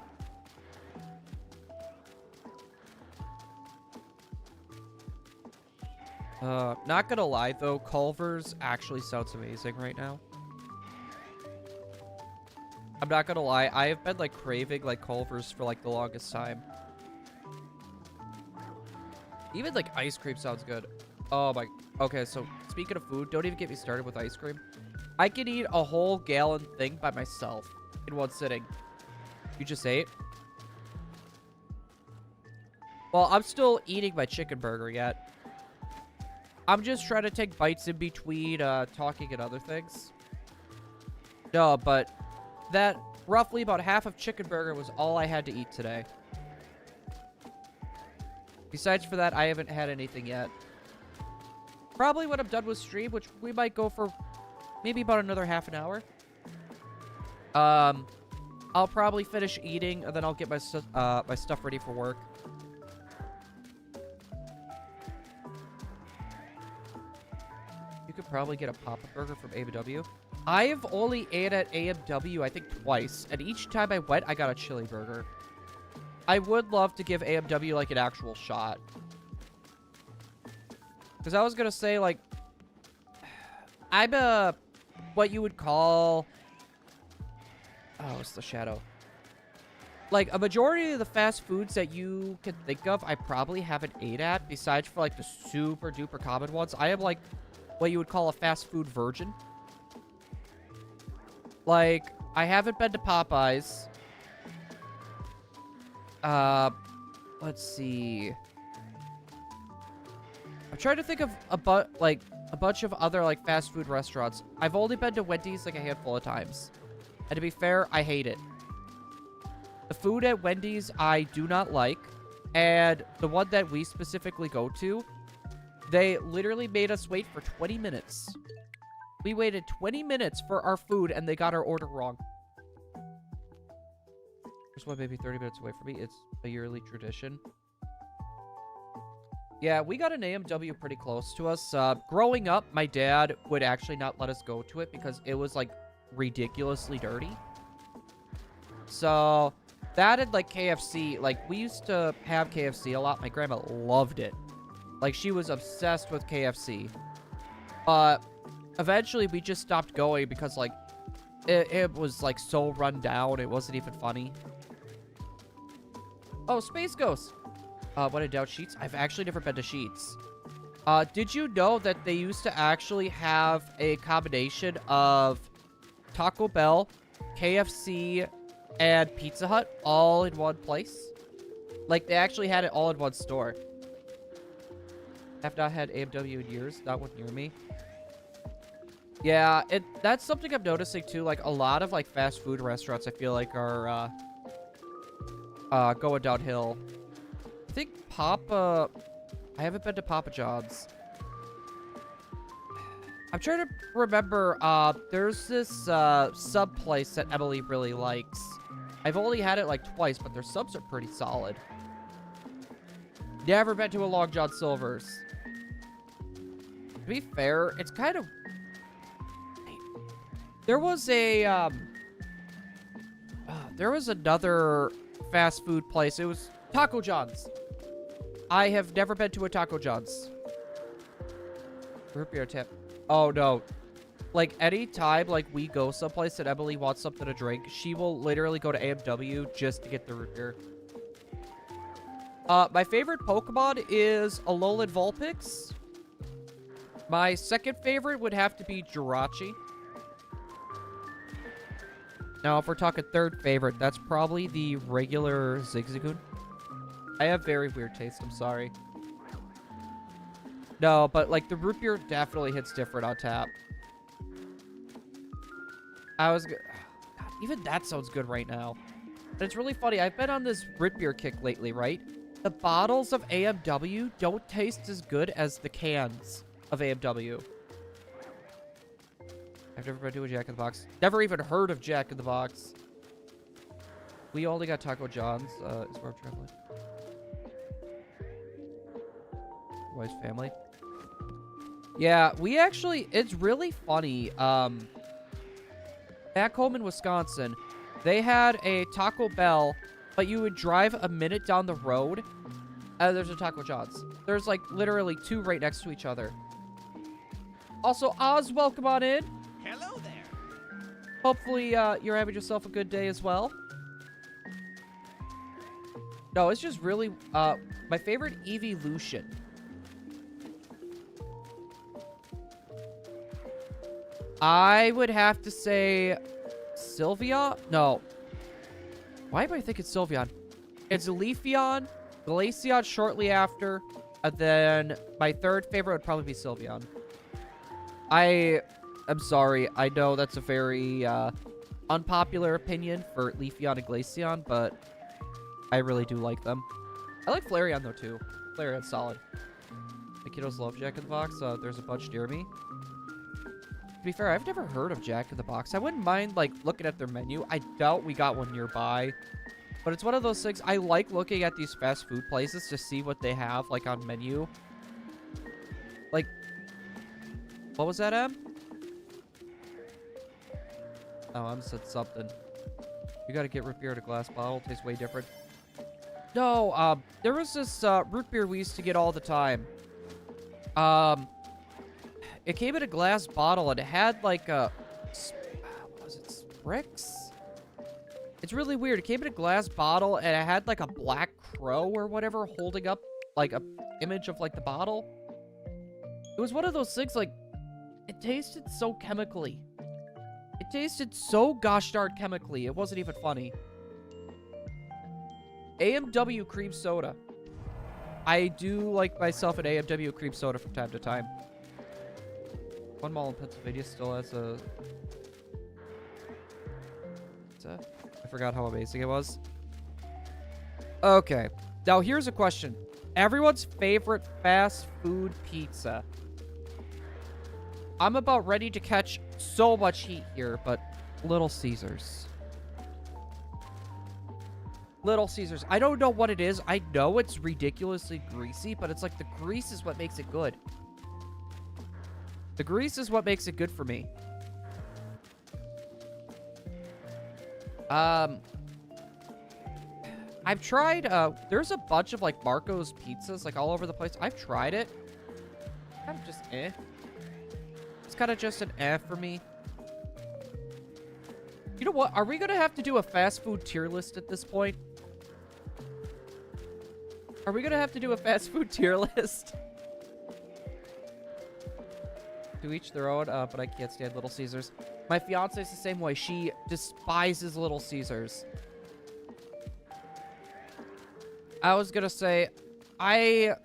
Not gonna lie, though, Culver's actually sounds amazing right now. I'm not gonna lie, I have been, like, craving, like, Culver's for, like, the longest time. Even, like, ice cream sounds good. Oh, my... Okay, so, speaking of food, don't even get me started with ice cream. I can eat a whole gallon thing by myself in one sitting. You just ate? Well, I'm still eating my chicken burger yet. I'm just trying to take bites in between talking and other things. No, but that roughly about half of chicken burger was all I had to eat today. Besides for that, I haven't had anything yet. Probably when I'm done with stream, which we might go for maybe about another half an hour. I'll probably finish eating, and then I'll get my stuff ready for work. You could probably get a Papa Burger from A&W. I've only ate at A&W, I think, twice. And each time I went, I got a chili burger. I would love to give A&W, like, an actual shot. Because I was going to say, like... I'm a... What you would call... Oh, it's the shadow. Like, a majority of the fast foods that you can think of, I probably haven't ate at. Besides for, like, the super duper common ones. I am, like... what you would call a fast food virgin. Like, I haven't been to Popeyes. Let's see. I'm trying to think of a bunch of other, like, fast food restaurants. I've only been to Wendy's, like, a handful of times. And to be fair, I hate it. The food at Wendy's, I do not like. And the one that we specifically go to, they literally made us wait for 20 minutes. We waited 20 minutes for our food, and they got our order wrong. There's one maybe 30 minutes away from me. It's a yearly tradition. Yeah, we got an A&W pretty close to us. Growing up, my dad would actually not let us go to it because it was, like, ridiculously dirty. So, that and, like, KFC. Like, we used to have KFC a lot. My grandma loved it. Like, she was obsessed with KFC. But eventually, we just stopped going because, like, it was, like, so run down. It wasn't even funny. Oh, Space Ghost. What in doubt, Sheets? I've actually never been to Sheets. Did you know that they used to actually have a combination of Taco Bell, KFC, and Pizza Hut all in one place? Like, they actually had it all in one store. I've not had A&W in years. Not one near me. Yeah, that's something I'm noticing too. Like a lot of like fast food restaurants, I feel like are going downhill. I think I haven't been to Papa John's. I'm trying to remember. There's this sub place that Emily really likes. I've only had it like twice, but their subs are pretty solid. Never been to a Long John Silver's. To be fair, it's kind of... There was a, there was another fast food place. It was Taco John's. I have never been to a Taco John's. Root beer tip. Oh, no. Like, anytime, like, we go someplace and Emily wants something to drink, she will literally go to AMW just to get the root beer. My favorite Pokemon is Alolan Vulpix. My second favorite would have to be Jirachi. Now, if we're talking third favorite, that's probably the regular Zigzagoon. I have very weird taste, I'm sorry. No, but, like, the root beer definitely hits different on tap. God, even that sounds good right now. And it's really funny. I've been on this root beer kick lately, right? The bottles of AMW don't taste as good as the cans of AMW. I've never been to a Jack in the Box. Never even heard of Jack in the Box. We only got Taco John's, is where I'm traveling. Wife's family. Yeah, we actually, it's really funny. Back home in Wisconsin, they had a Taco Bell, but you would drive a minute down the road, and there's a Taco John's. There's, like, literally two right next to each other. Also, Oz, welcome on in. Hello there. Hopefully, you're having yourself a good day as well. No, it's just really, my favorite evolution. I would have to say Sylveon? No. Why am I thinking Sylveon? It's Leafeon, Glaceon shortly after, and then my third favorite would probably be Sylveon. I'm sorry. I know that's a very unpopular opinion for Leafeon and Glaceon, but I really do like them. I like Flareon, though, too. Flareon's solid. The kiddos love Jack in the Box. There's a bunch near me. To be fair, I've never heard of Jack in the Box. I wouldn't mind, like, looking at their menu. I doubt we got one nearby. But it's one of those things, I like looking at these fast food places to see what they have, like, on menu. Like, what was that, Em? Oh, Em said something. You gotta get root beer in a glass bottle. It tastes way different. No, there was this, root beer we used to get all the time. It came in a glass bottle, and it had, like, what was it, Sprix? It's really weird. It came in a glass bottle, and it had, like, a black crow or whatever holding up, like, a image of, like, the bottle. It was one of those things, like, it tasted so chemically. It tasted so gosh darn chemically. It wasn't even funny. AMW cream soda. I do like myself an AMW cream soda from time to time. One mall in Pennsylvania still has a... I forgot how amazing it was. Okay. Now, here's a question. Everyone's favorite fast food pizza. I'm about ready to catch so much heat here, but Little Caesars. Little Caesars. I don't know what it is. I know it's ridiculously greasy, but it's like the grease is what makes it good. The grease is what makes it good for me. I've tried, there's a bunch of, like, Marco's pizzas, like, all over the place. I've tried it. Kind of just eh. It's kind of just an eh for me. You know what? Are we going to have to do a fast food tier list at this point? Are we going to have to do a fast food tier list? To each their own, but I can't stand Little Caesars. My fiance's the same way. She despises Little Caesars. I was gonna say, I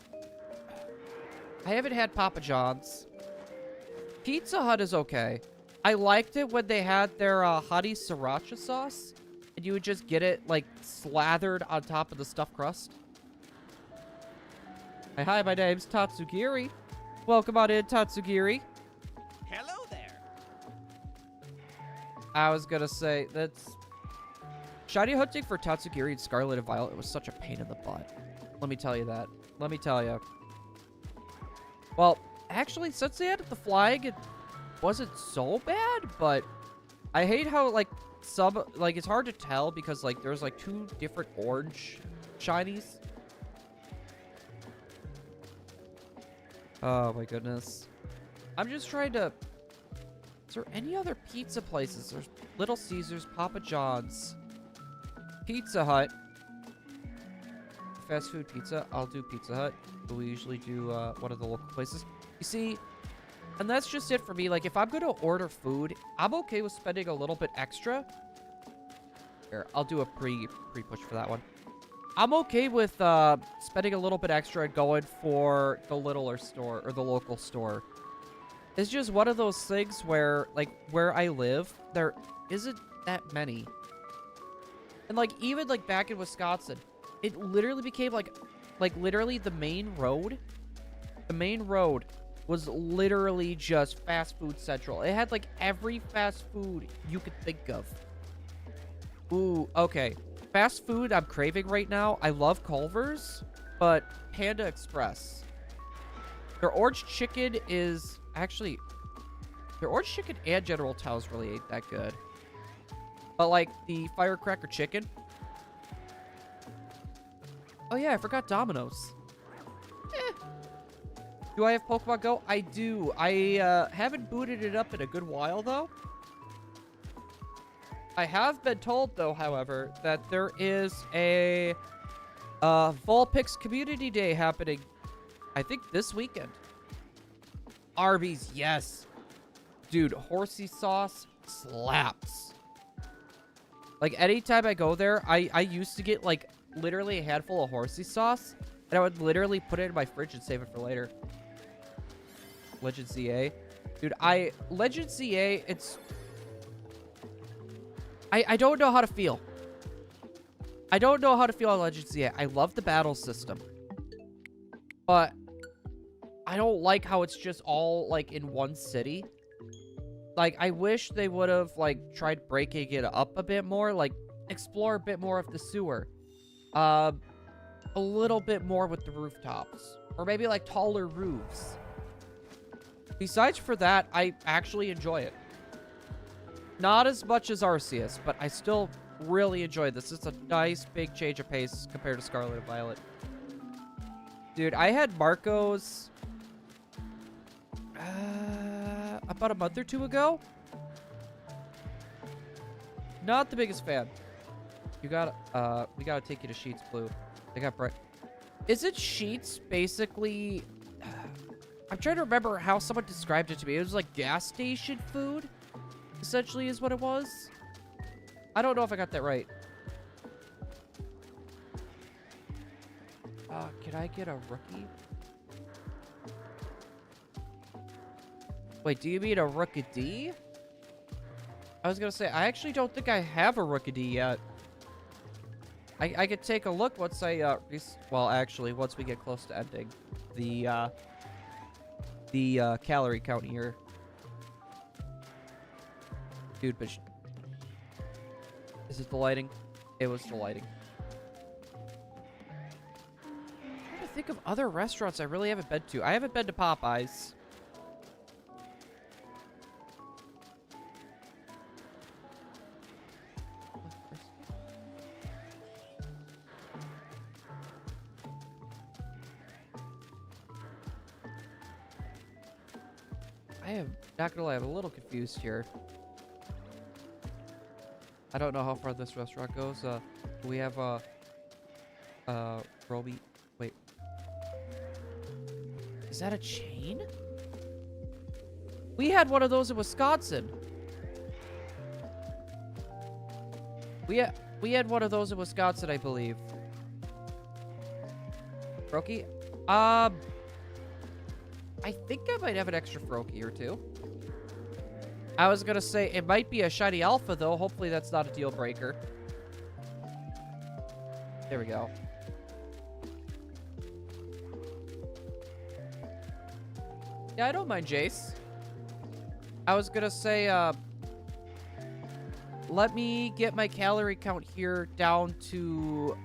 haven't had Papa John's. Pizza Hut is okay. I liked it when they had their honey sriracha sauce, and you would just get it, like, slathered on top of the stuffed crust. Hi, my name's Tatsugiri. Welcome on in, Tatsugiri. Hello there. I was gonna say, that's... Shiny hunting for Tatsugiri and Scarlet and Violet was such a pain in the butt. Let me tell you that. Let me tell you. Well, actually, since they added the flying, it wasn't so bad, but I hate how, like, it's hard to tell because, like, there's, like, 2 different orange shinies. Oh, my goodness. I'm just trying to... Is there any other pizza places? There's Little Caesars, Papa John's, Pizza Hut. Fast food pizza. I'll do Pizza Hut. But we usually do one of the local places. You see, and that's just it for me. Like, if I'm going to order food, I'm okay with spending a little bit extra. Here, I'll do a pre-push for that one. I'm okay with spending a little bit extra and going for the littler store or the local store. It's just one of those things where, like, where I live, there isn't that many. And, like, even, like, back in Wisconsin, it literally became, like literally the main road. The main road was literally just fast food central. It had, like, every fast food you could think of. Ooh, okay. Fast food I'm craving right now. I love Culver's, but Panda Express. Their orange chicken is... Actually, their orange chicken and General Tso's really ain't that good. But, like, the Firecracker chicken. Oh, yeah, I forgot Domino's. Do I have Pokemon Go? I do. I haven't booted it up in a good while, though. I have been told, though, however, that there is a Vulpix Community Day happening, I think, this weekend. Arby's, yes. Dude, horsey sauce slaps. Like, anytime I go there, I used to get, like, literally a handful of horsey sauce, and I would literally put it in my fridge and save it for later. Legend ZA. Dude, Legend ZA, it's... I don't know how to feel. I don't know how to feel on Legends yet. I love the battle system. But I don't like how it's just all, like, in one city. Like, I wish they would have, like, tried breaking it up a bit more. Like, explore a bit more of the sewer. A little bit more with the rooftops. Or maybe, like, taller roofs. Besides for that, I actually enjoy it. Not as much as Arceus, but I still really enjoy this. It's a nice big change of pace compared to Scarlet and Violet. Dude, I had Marco's about a month or 2 ago. Not the biggest fan. You got we gotta take you to Sheets Blue. They got bright. Is it Sheets basically? I'm trying to remember how someone described it to me. It was like gas station food. Essentially is what it was. I don't know if I got that right. Can I get a rookie? Wait, do you mean a rookie D? I was gonna say, I actually don't think I have a rookie D yet. I could take a look once I, well, actually, once we get close to ending the calorie count here. Dude, but is it the lighting? It was the lighting. I'm trying to think of other restaurants I really haven't been to. I haven't been to Popeyes. I am not gonna lie, I'm a little confused here. I don't know how far this restaurant goes. We have Roby. Wait, is that a chain? We had one of those in Wisconsin. We had one of those in Wisconsin, I believe. Froakie? I think I might have an extra Froakie or 2. I was gonna say, it might be a shiny alpha, though. Hopefully that's not a deal breaker. There we go. Yeah, I don't mind Jace. I was gonna say, let me get my calorie count here down to,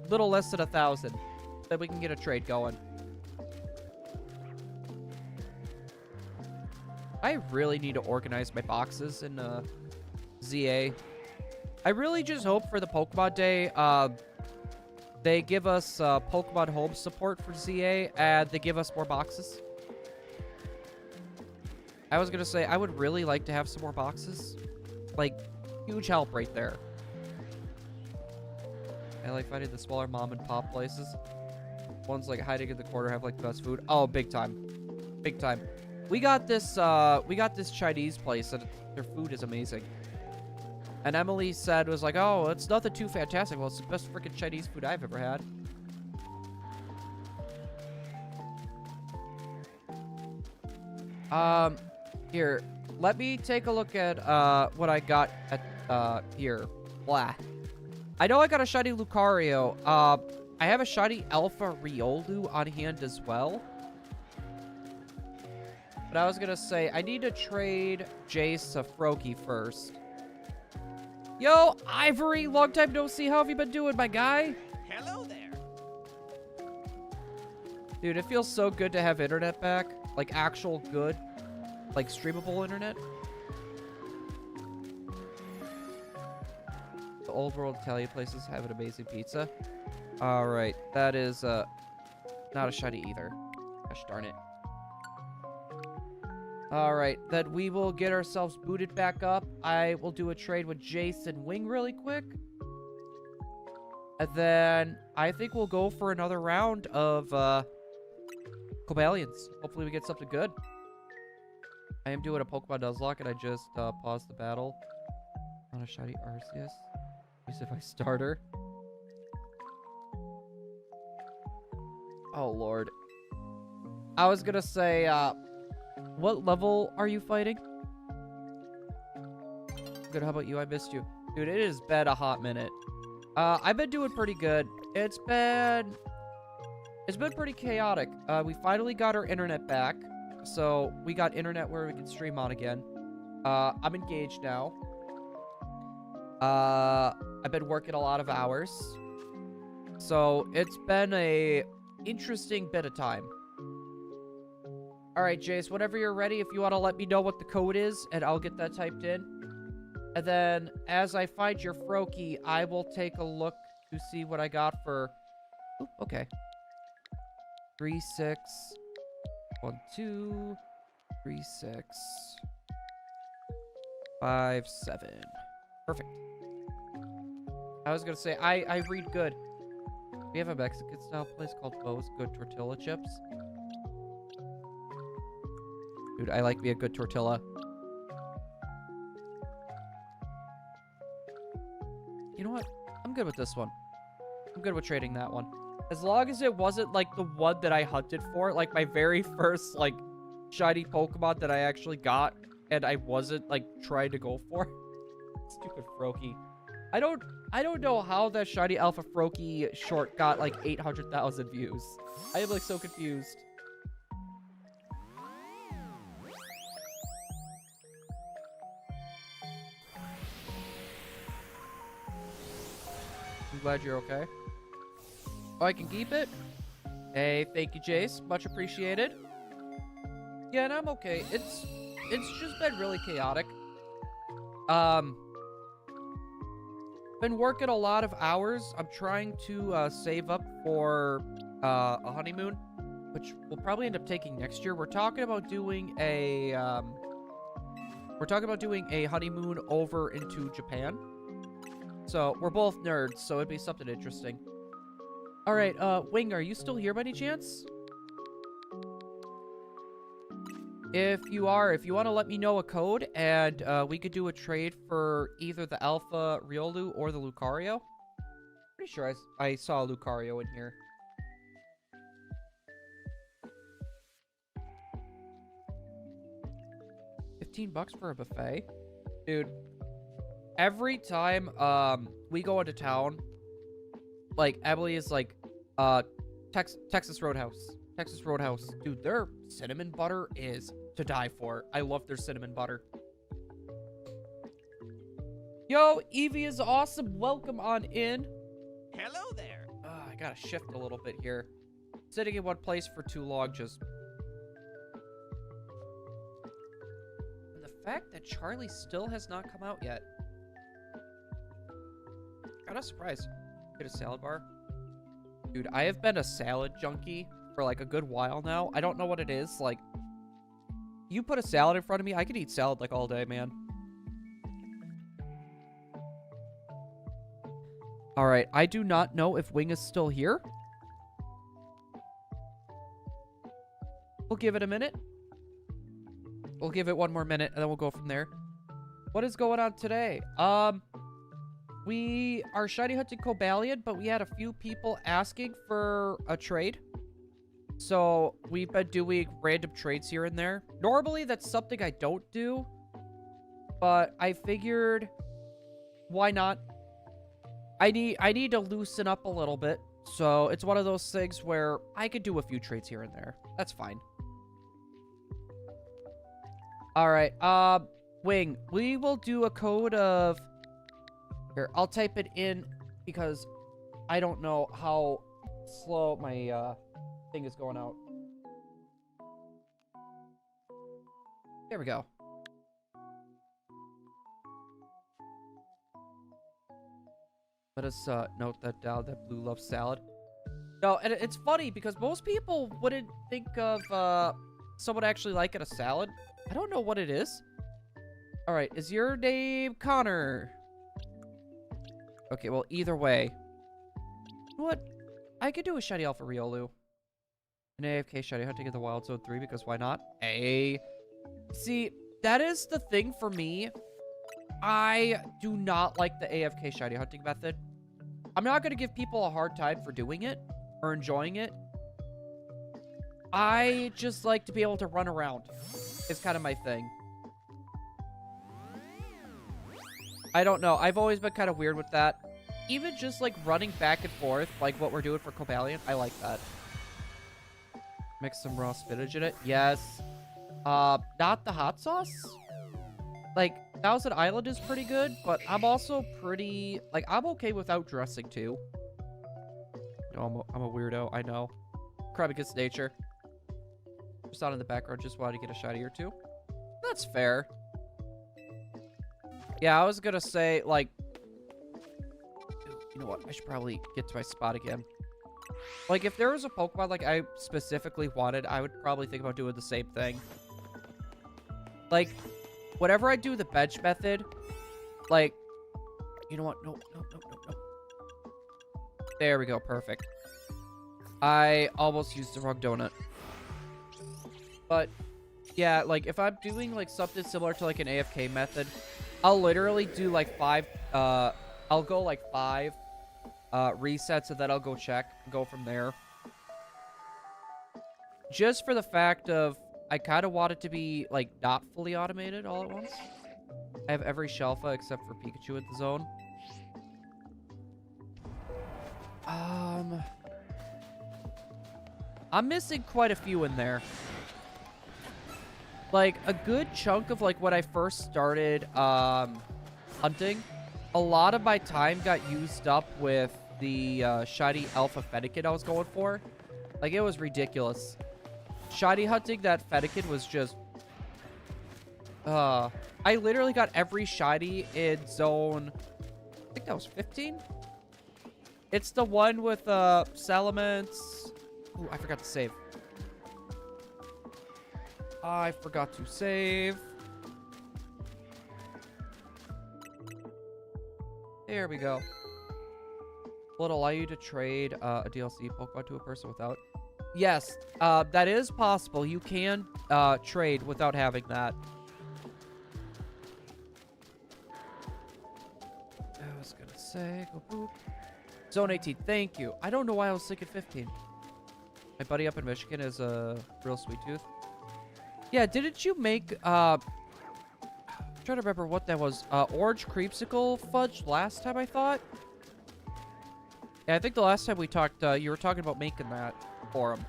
little less than 1,000. Then we can get a trade going. I really need to organize my boxes in, ZA. I really just hope for the Pokemon Day, they give us, Pokemon Home support for ZA, and they give us more boxes. I was gonna say, I would really like to have some more boxes. Like, huge help right there. I like finding the smaller mom and pop places. Ones like hiding in the corner have like the best food. Oh, big time. Big time. We got this Chinese place and their food is amazing. And Emily said, was like, oh, it's nothing too fantastic. Well, it's the best freaking Chinese food I've ever had. Here, let me take a look at, what I got at, here. Blah. I know I got a shiny Lucario. I have a shiny Alpha Riolu on hand as well. But I was gonna say, I need to trade Jace to Froakie first. Yo, Ivory, long time no see. How have you been doing, my guy? Hello there. Dude, it feels so good to have internet back. Like, actual good, like, streamable internet. The old world Italian places have an amazing pizza. Alright, that is, not a shiny either. Gosh darn it. Alright, then we will get ourselves booted back up. I will do a trade with Jace and Wing really quick. And then I think we'll go for another round of Cobalions. Hopefully we get something good. I am doing a Pokemon Nuzlocke and I just paused the battle on a shiny Arceus. Use if I starter. Oh lord. I was gonna say, what level are you fighting? Good, how about you? I missed you. Dude, it has been a hot minute. I've been doing pretty good. It's been pretty chaotic. We finally got our internet back. So, we got internet where we can stream on again. I'm engaged now. I've been working a lot of hours. So, it's been a interesting bit of time. Alright, Jace, whenever you're ready, if you want to let me know what the code is, and I'll get that typed in. And then, as I find your Froakie, I will take a look to see what I got for... Oop, okay. 3, 6... 1, 2... 3, 6... 5, 7. Perfect. I was gonna say, I read good. We have a Mexican-style place called Bo's Good Tortilla Chips. Dude, I like me a good tortilla. You know what? I'm good with this one. I'm good with trading that one. As long as it wasn't, like, the one that I hunted for. Like, my very first, like, shiny Pokemon that I actually got. And I wasn't, like, trying to go for. Stupid Froakie. I don't know how that shiny Alpha Froakie short got, like, 800,000 views. I am, like, so confused. I'm glad you're okay. Oh, I can keep it? Hey, thank you, Jace. Much appreciated. Yeah, and I'm okay. It's just been really chaotic. Been working a lot of hours. I'm trying to save up for a honeymoon, which we'll probably end up taking next year. We're talking about doing a honeymoon over into Japan. So, we're both nerds, so it'd be something interesting. Alright, Wing, are you still here by any chance? If you are, if you want to let me know a code, and we could do a trade for either the Alpha Riolu or the Lucario. Pretty sure I saw a Lucario in here. $15 for a buffet? Dude, every time we go into town, like Emily is like Texas Roadhouse. Texas Roadhouse. Dude, their cinnamon butter is to die for. I love their cinnamon butter. Yo, Evie is awesome. Welcome on in. Hello there. I gotta shift a little bit here. Sitting in one place for too long just... And the fact that Charlie still has not come out yet. Kinda surprised. Get a salad bar. Dude, I have been a salad junkie for like a good while now. I don't know what it is. Like, you put a salad in front of me, I could eat salad like all day, man. Alright, I do not know if Wing is still here. We'll give it a minute. We'll give it one more minute, and then we'll go from there. What is going on today? We are shiny hunting Cobalion, but we had a few people asking for a trade. So, we've been doing random trades here and there. Normally, that's something I don't do. But I figured, why not? I need to loosen up a little bit. So, it's one of those things where I could do a few trades here and there. That's fine. Alright, Wing, we will do a code of... Here, I'll type it in because I don't know how slow my, thing is going out. There we go. Let us, note that down, that Blue loves salad. No, and it's funny because most people wouldn't think of, someone actually liking a salad. I don't know what it is. Alright, is your name Connor? Okay, well, either way. You know what? I could do a shiny alpha Viole. An AFK shiny hunting in the Wild Zone 3 because why not? See, that is the thing for me. I do not like the AFK shiny hunting method. I'm not going to give people a hard time for doing it or enjoying it. I just like to be able to run around. It's kind of my thing. I don't know. I've always been kind of weird with that. Even just like running back and forth, like what we're doing for Cobalion, I like that. Mix some raw spinach in it. Yes. Not the hot sauce. Like, Thousand Island is pretty good, but I'm also pretty... Like, I'm okay without dressing, too. No, I'm a weirdo, I know. Crab against nature. Just out in the background, just wanted to get a shiny or two. That's fair. Yeah, I was gonna say, like... You know what? I should probably get to my spot again. Like, if there was a Pokemon, like, I specifically wanted, I would probably think about doing the same thing. Like, whenever I do the bench method, like... You know what? No. There we go. Perfect. I almost used the wrong donut. But, yeah, like, if I'm doing, like, something similar to, like, an AFK method, I'll literally do, like, 5, I'll go, like, 5 resets, and then I'll go check and go from there. Just for the fact of, I kind of want it to be, like, not fully automated all at once. I have every Shelfa except for Pikachu in the zone. I'm missing quite a few in there. Like, a good chunk of, like, when I first started, hunting, a lot of my time got used up with the, shiny Alpha Fennekin I was going for. Like, it was ridiculous. Shiny hunting that Fennekin was just... I literally got every shiny in zone... I think that was 15? It's the one with, Salamence... Ooh, I forgot to save. I forgot to save. There we go. Will it allow you to trade a DLC Pokemon to a person without? Yes, that is possible. You can trade without having that. I was gonna say, go boop. Zone 18, thank you. I don't know why I was thinking 15. My buddy up in Michigan is a real sweet tooth. Yeah, didn't you make trying to remember what that was. Orange creamsicle fudge last time, I thought. Yeah, I think the last time we talked, you were talking about making that for him.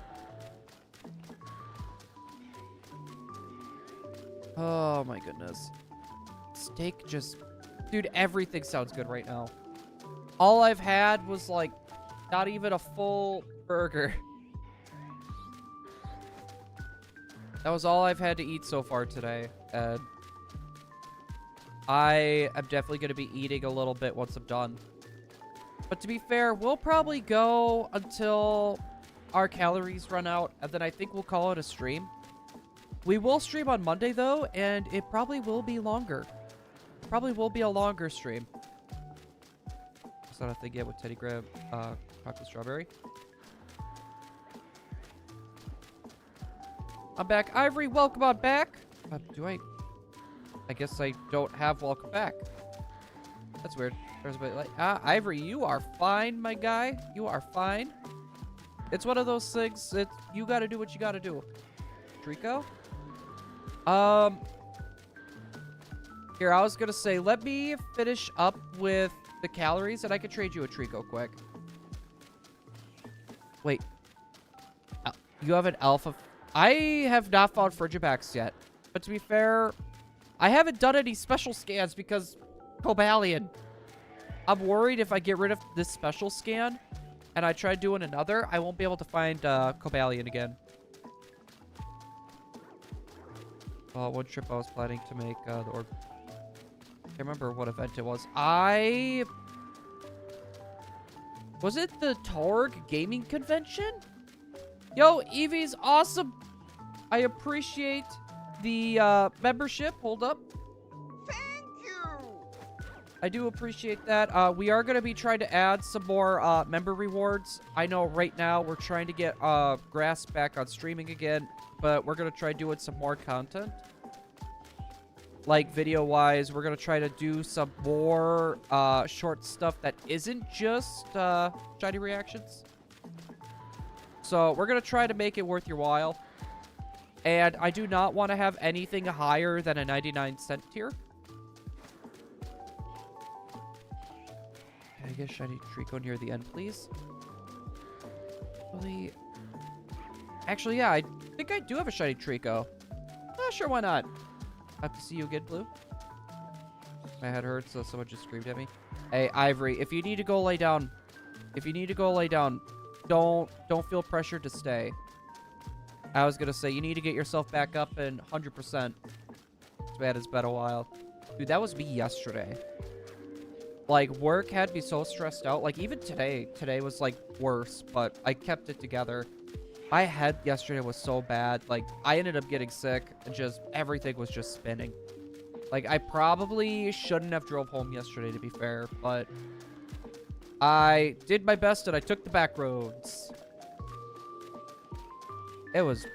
Oh my goodness. Steak just... Dude, everything sounds good right now. All I've had was, like, not even a full burger. That was all I've had to eat so far today. And I am definitely going to be eating a little bit once I'm done. But to be fair, we'll probably go until our calories run out. And then I think we'll call it a stream. We will stream on Monday, though. And it probably will be longer. Probably will be a longer stream. That's not a thing yet with Teddy Graham, chocolate strawberry. I'm back. Ivory, welcome on back. I guess I don't have welcome back. That's weird. There's a bit like, Ivory, you are fine, my guy. You are fine. It's one of those things. You gotta do what you gotta do. Trico? Here, I was gonna say, let me finish up with the calories, and I can trade you a Trico quick. Wait. You have an alpha... I have not found Frigibax yet. But to be fair, I haven't done any special scans because Cobalion. I'm worried if I get rid of this special scan and I try doing another, I won't be able to find Cobalion again. One trip I was planning to make the orb. I can't remember what event it was. Was it the Torg Gaming Convention? Yo, Evie's awesome. I appreciate the membership. Hold up. Thank you. I do appreciate that. We are going to be trying to add some more member rewards. I know right now we're trying to get Grass back on streaming again, but we're going to try doing some more content. Like video-wise, we're going to try to do some more short stuff that isn't just shiny reactions. So we're going to try to make it worth your while. And I do not want to have anything higher than a 99-cent tier. Can I get a shiny Trico near the end, please? Really? Actually, yeah, I think I do have a shiny Trico. Sure, why not? Have to see you again, Blue. My head hurts, so someone just screamed at me. Hey, Ivory, if you need to go lay down, don't feel pressured to stay. I was gonna say, you need to get yourself back up and 100%. It's bad, it's been a while. Dude, that was me yesterday. Like, work had me so stressed out. Like, even today was, like, worse, but I kept it together. My head yesterday was so bad. Like, I ended up getting sick, and just, everything was just spinning. Like, I probably shouldn't have drove home yesterday, to be fair, but I did my best, and I took the back roads. It was,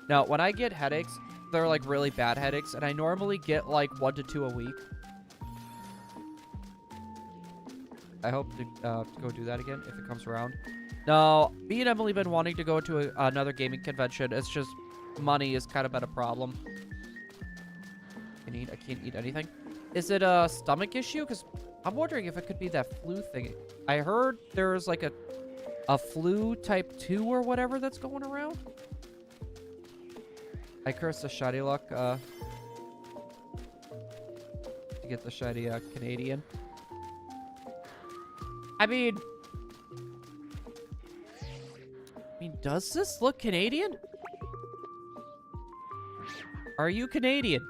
Now, when I get headaches, they're, like, really bad headaches, and I normally get, like, 1 to 2 a week. I hope to go do that again, if it comes around. No, me and Emily been wanting to go to another gaming convention. It's just, money is kind of been a problem. I can't eat anything. Is it a stomach issue? Because I'm wondering if it could be that flu thing. I heard there's, like, a flu type 2 or whatever that's going around. I curse the shiny luck to get the shiny Canadian. I mean, does this look Canadian? Are you Canadian?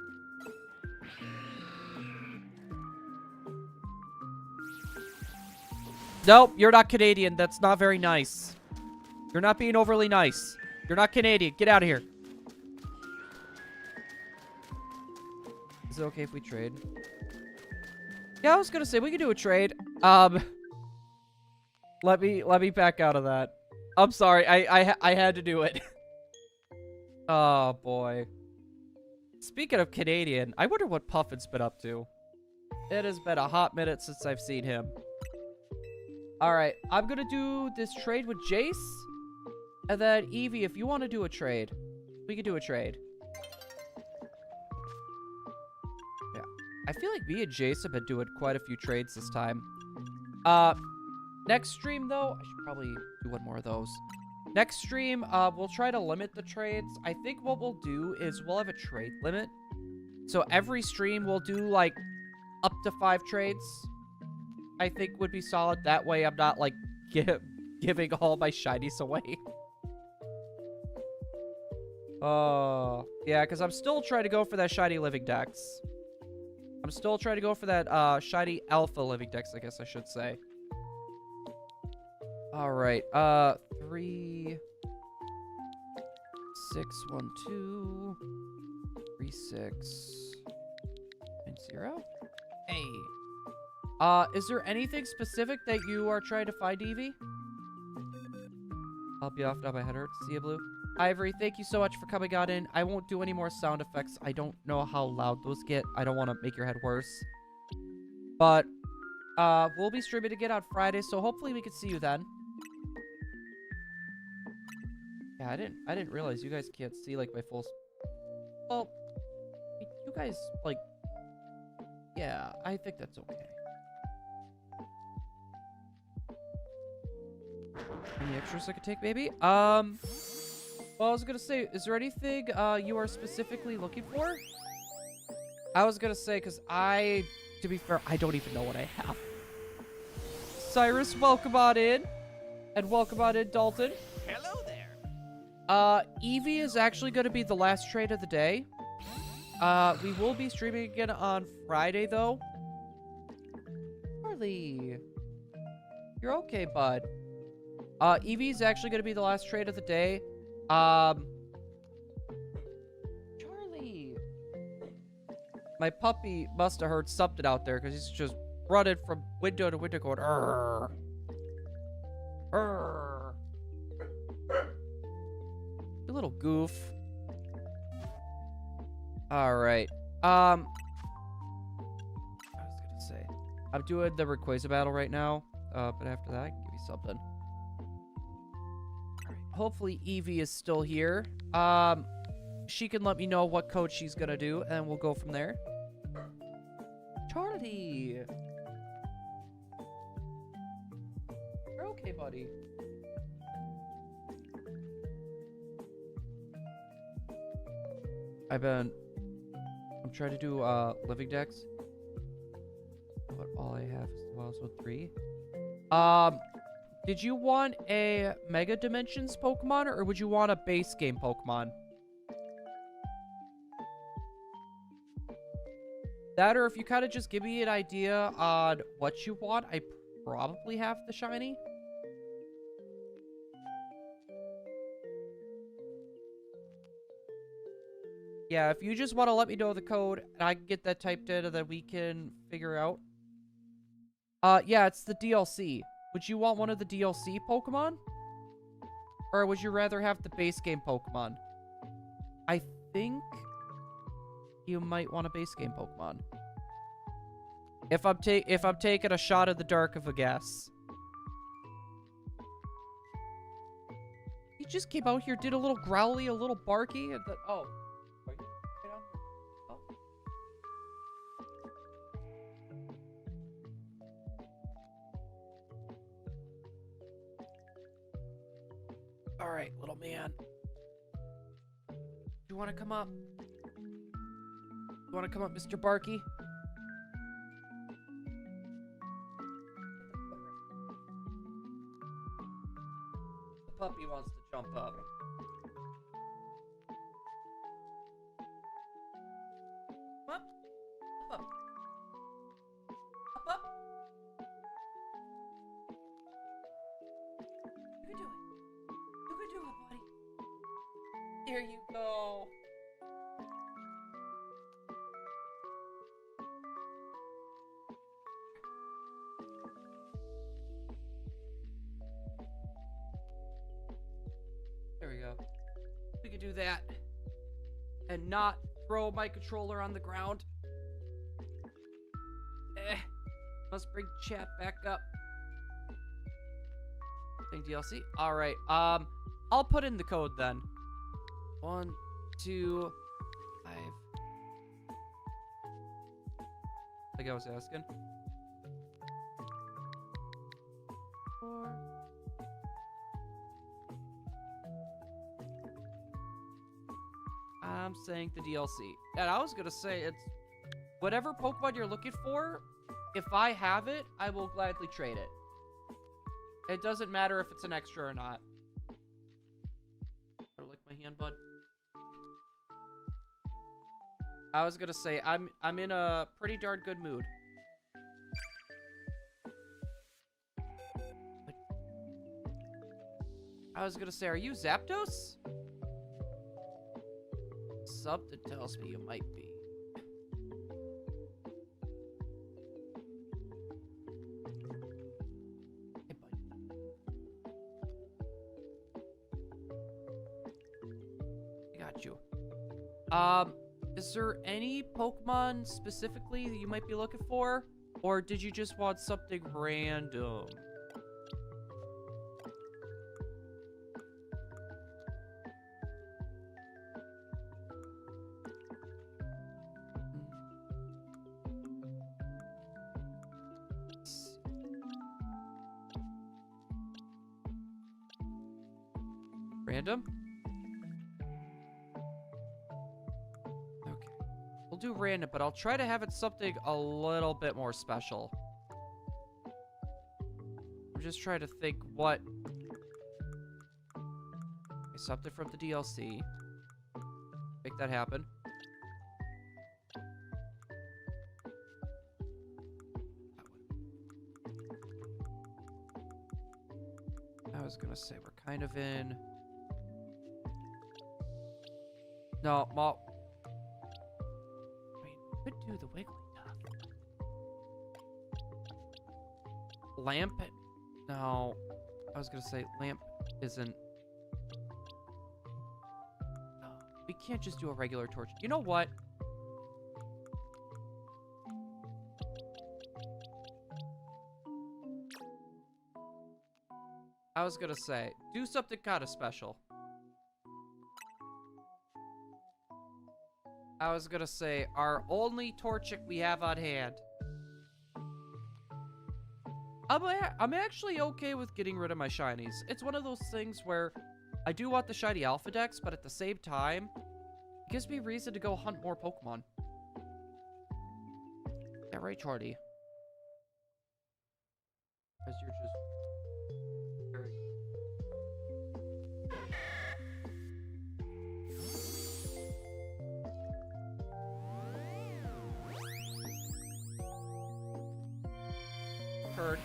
Nope, you're not Canadian. That's not very nice. You're not being overly nice. You're not Canadian. Get out of here. Is it okay if we trade? Yeah, I was gonna say we could do a trade. Let me back out of that. I'm sorry. I had to do it. Oh boy. Speaking of Canadian, I wonder what Puffin's been up to. It has been a hot minute since I've seen him. Alright, I'm gonna do this trade with Jace. And then, Evie, if you want to do a trade, we can do a trade. I feel like me and Jace have been doing quite a few trades this time. Next stream, though, I should probably do one more of those. Next stream, we'll try to limit the trades. I think what we'll do is we'll have a trade limit. So every stream we'll do, like, up to 5 trades. I think would be solid. That way I'm not, like, giving all my shinies away. Yeah, because I'm still trying to go for that shiny living dex. I'm still trying to go for that, shiny alpha living dex, I guess I should say. Alright, 3... 6, 1, 2... 3, 6... and 0? Hey. Is there anything specific that you are trying to find, Evie? I'll be off now, my head hurts. See ya, Blue. Ivory, thank you so much for coming on in. I won't do any more sound effects. I don't know how loud those get. I don't want to make your head worse. But, we'll be streaming again on Friday, so hopefully we can see you then. Yeah, I didn't realize you guys can't see, like, my full... Well, you guys, like... Yeah, I think that's okay. Any extras I could take, maybe? Well, I was gonna say, is there anything, you are specifically looking for? I was gonna say, because to be fair, I don't even know what I have. Cyrus, welcome on in. And welcome on in, Dalton. Hello there. Eevee is actually gonna be the last trade of the day. We will be streaming again on Friday, though. Charlie. You're okay, bud. Eevee's actually gonna be the last trade of the day. Charlie. My puppy must have heard something out there, because he's just running from window to window going, "Arr. Arr." You little goof. Alright. I was gonna say, I'm doing the Rayquaza battle right now, but after that, I can give you something. Alright, hopefully Eevee is still here. She can let me know what code she's gonna do, and we'll go from there. Charlie! You're okay, buddy. I'm trying to do, living decks. But all I have is the Wildswood 3. Did you want a Mega Dimensions Pokemon, or would you want a base game Pokemon? That, or if you kind of just give me an idea on what you want, I probably have the shiny. Yeah, if you just want to let me know the code, and I can get that typed in, and then we can figure out. Yeah, it's the DLC. Would you want one of the DLC Pokemon? Or would you rather have the base game Pokemon? I think you might want a base game Pokemon. If I'm taking a shot at the dark of a guess. He just came out here, did a little growly, a little barky, and then, oh. Are you right on? Oh. All right, little man. You want to come up? You want to come up, Mr. Barky? The puppy wants to jump up. Come up. Up, up. Up, up. You can do it. You can do it, buddy. There you go. There we go. We could do that. And not throw my controller on the ground. Must bring chat back up. Thing DLC. Alright. I'll put in the code then. 1, 2, 5. like I was asking. I'm saying the DLC. And I was gonna say, it's whatever Pokemon you're looking for, if I have it, I will gladly trade it. It doesn't matter if it's an extra or not. Gotta lick my hand, bud. I was gonna say, I'm in a pretty darn good mood. I was gonna say, are you Zapdos? Something tells me you might be. Hey, buddy. I got you. Is there any Pokemon specifically that you might be looking for? Or did you just want something random? Random? Okay. We'll do random, but I'll try to have it something a little bit more special. I'm just trying to think what... Okay, something from the DLC. Make that happen. I was gonna say, we're kind of in... No, well... I mean, we could do the Wigglytuff. Lamp? No. I was gonna say, Lamp isn't... No, we can't just do a regular torch. You know what? I was gonna say, do something kind of special. I was gonna say, our only Torchic we have on hand. I'm actually okay with getting rid of my shinies. It's one of those things where I do want the shiny Alpha Dex, but at the same time, it gives me reason to go hunt more Pokemon. Yeah, right, Charlie. Because you're just... very... Heard.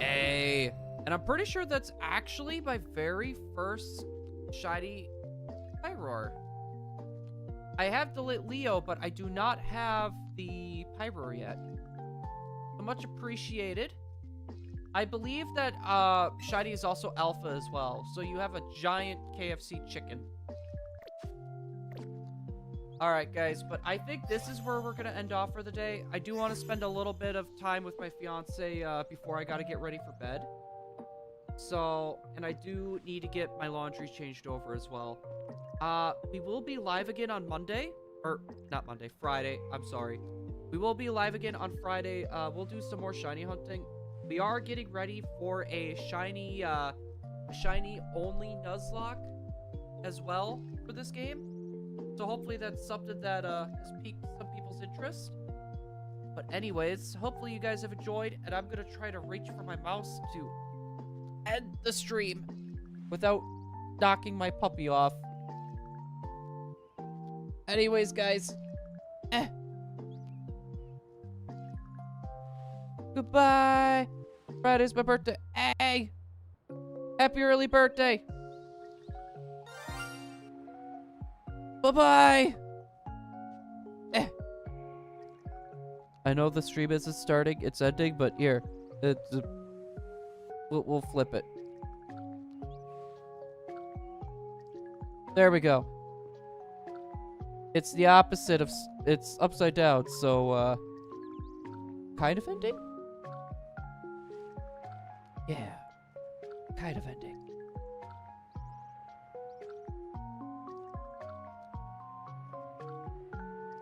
Hey, and I'm pretty sure that's actually my very first shiny Pyroar. I have the Leo, but I do not have the Pyroar yet. So much appreciated. I believe that shiny is also alpha as well, so you have a giant KFC chicken. Alright guys, but I think this is where we're gonna end off for the day. I do want to spend a little bit of time with my fiance before I gotta get ready for bed. So, and I do need to get my laundry changed over as well. We will be live again on Monday, or not Monday, Friday, I'm sorry. We will be live again on Friday. We'll do some more shiny hunting. We are getting ready for a shiny only Nuzlocke as well for this game. So hopefully that's something that has piqued some people's interest. But anyways, hopefully you guys have enjoyed, and I'm gonna try to reach for my mouse to end the stream without knocking my puppy off. Anyways, guys. Goodbye. Friday's my birthday. Hey! Happy early birthday. Bye-bye. I know the stream isn't starting, it's ending, but here, we'll flip it. There we go. It's the opposite of, it's upside down, so, kind of ending? Yeah. Kind of ending.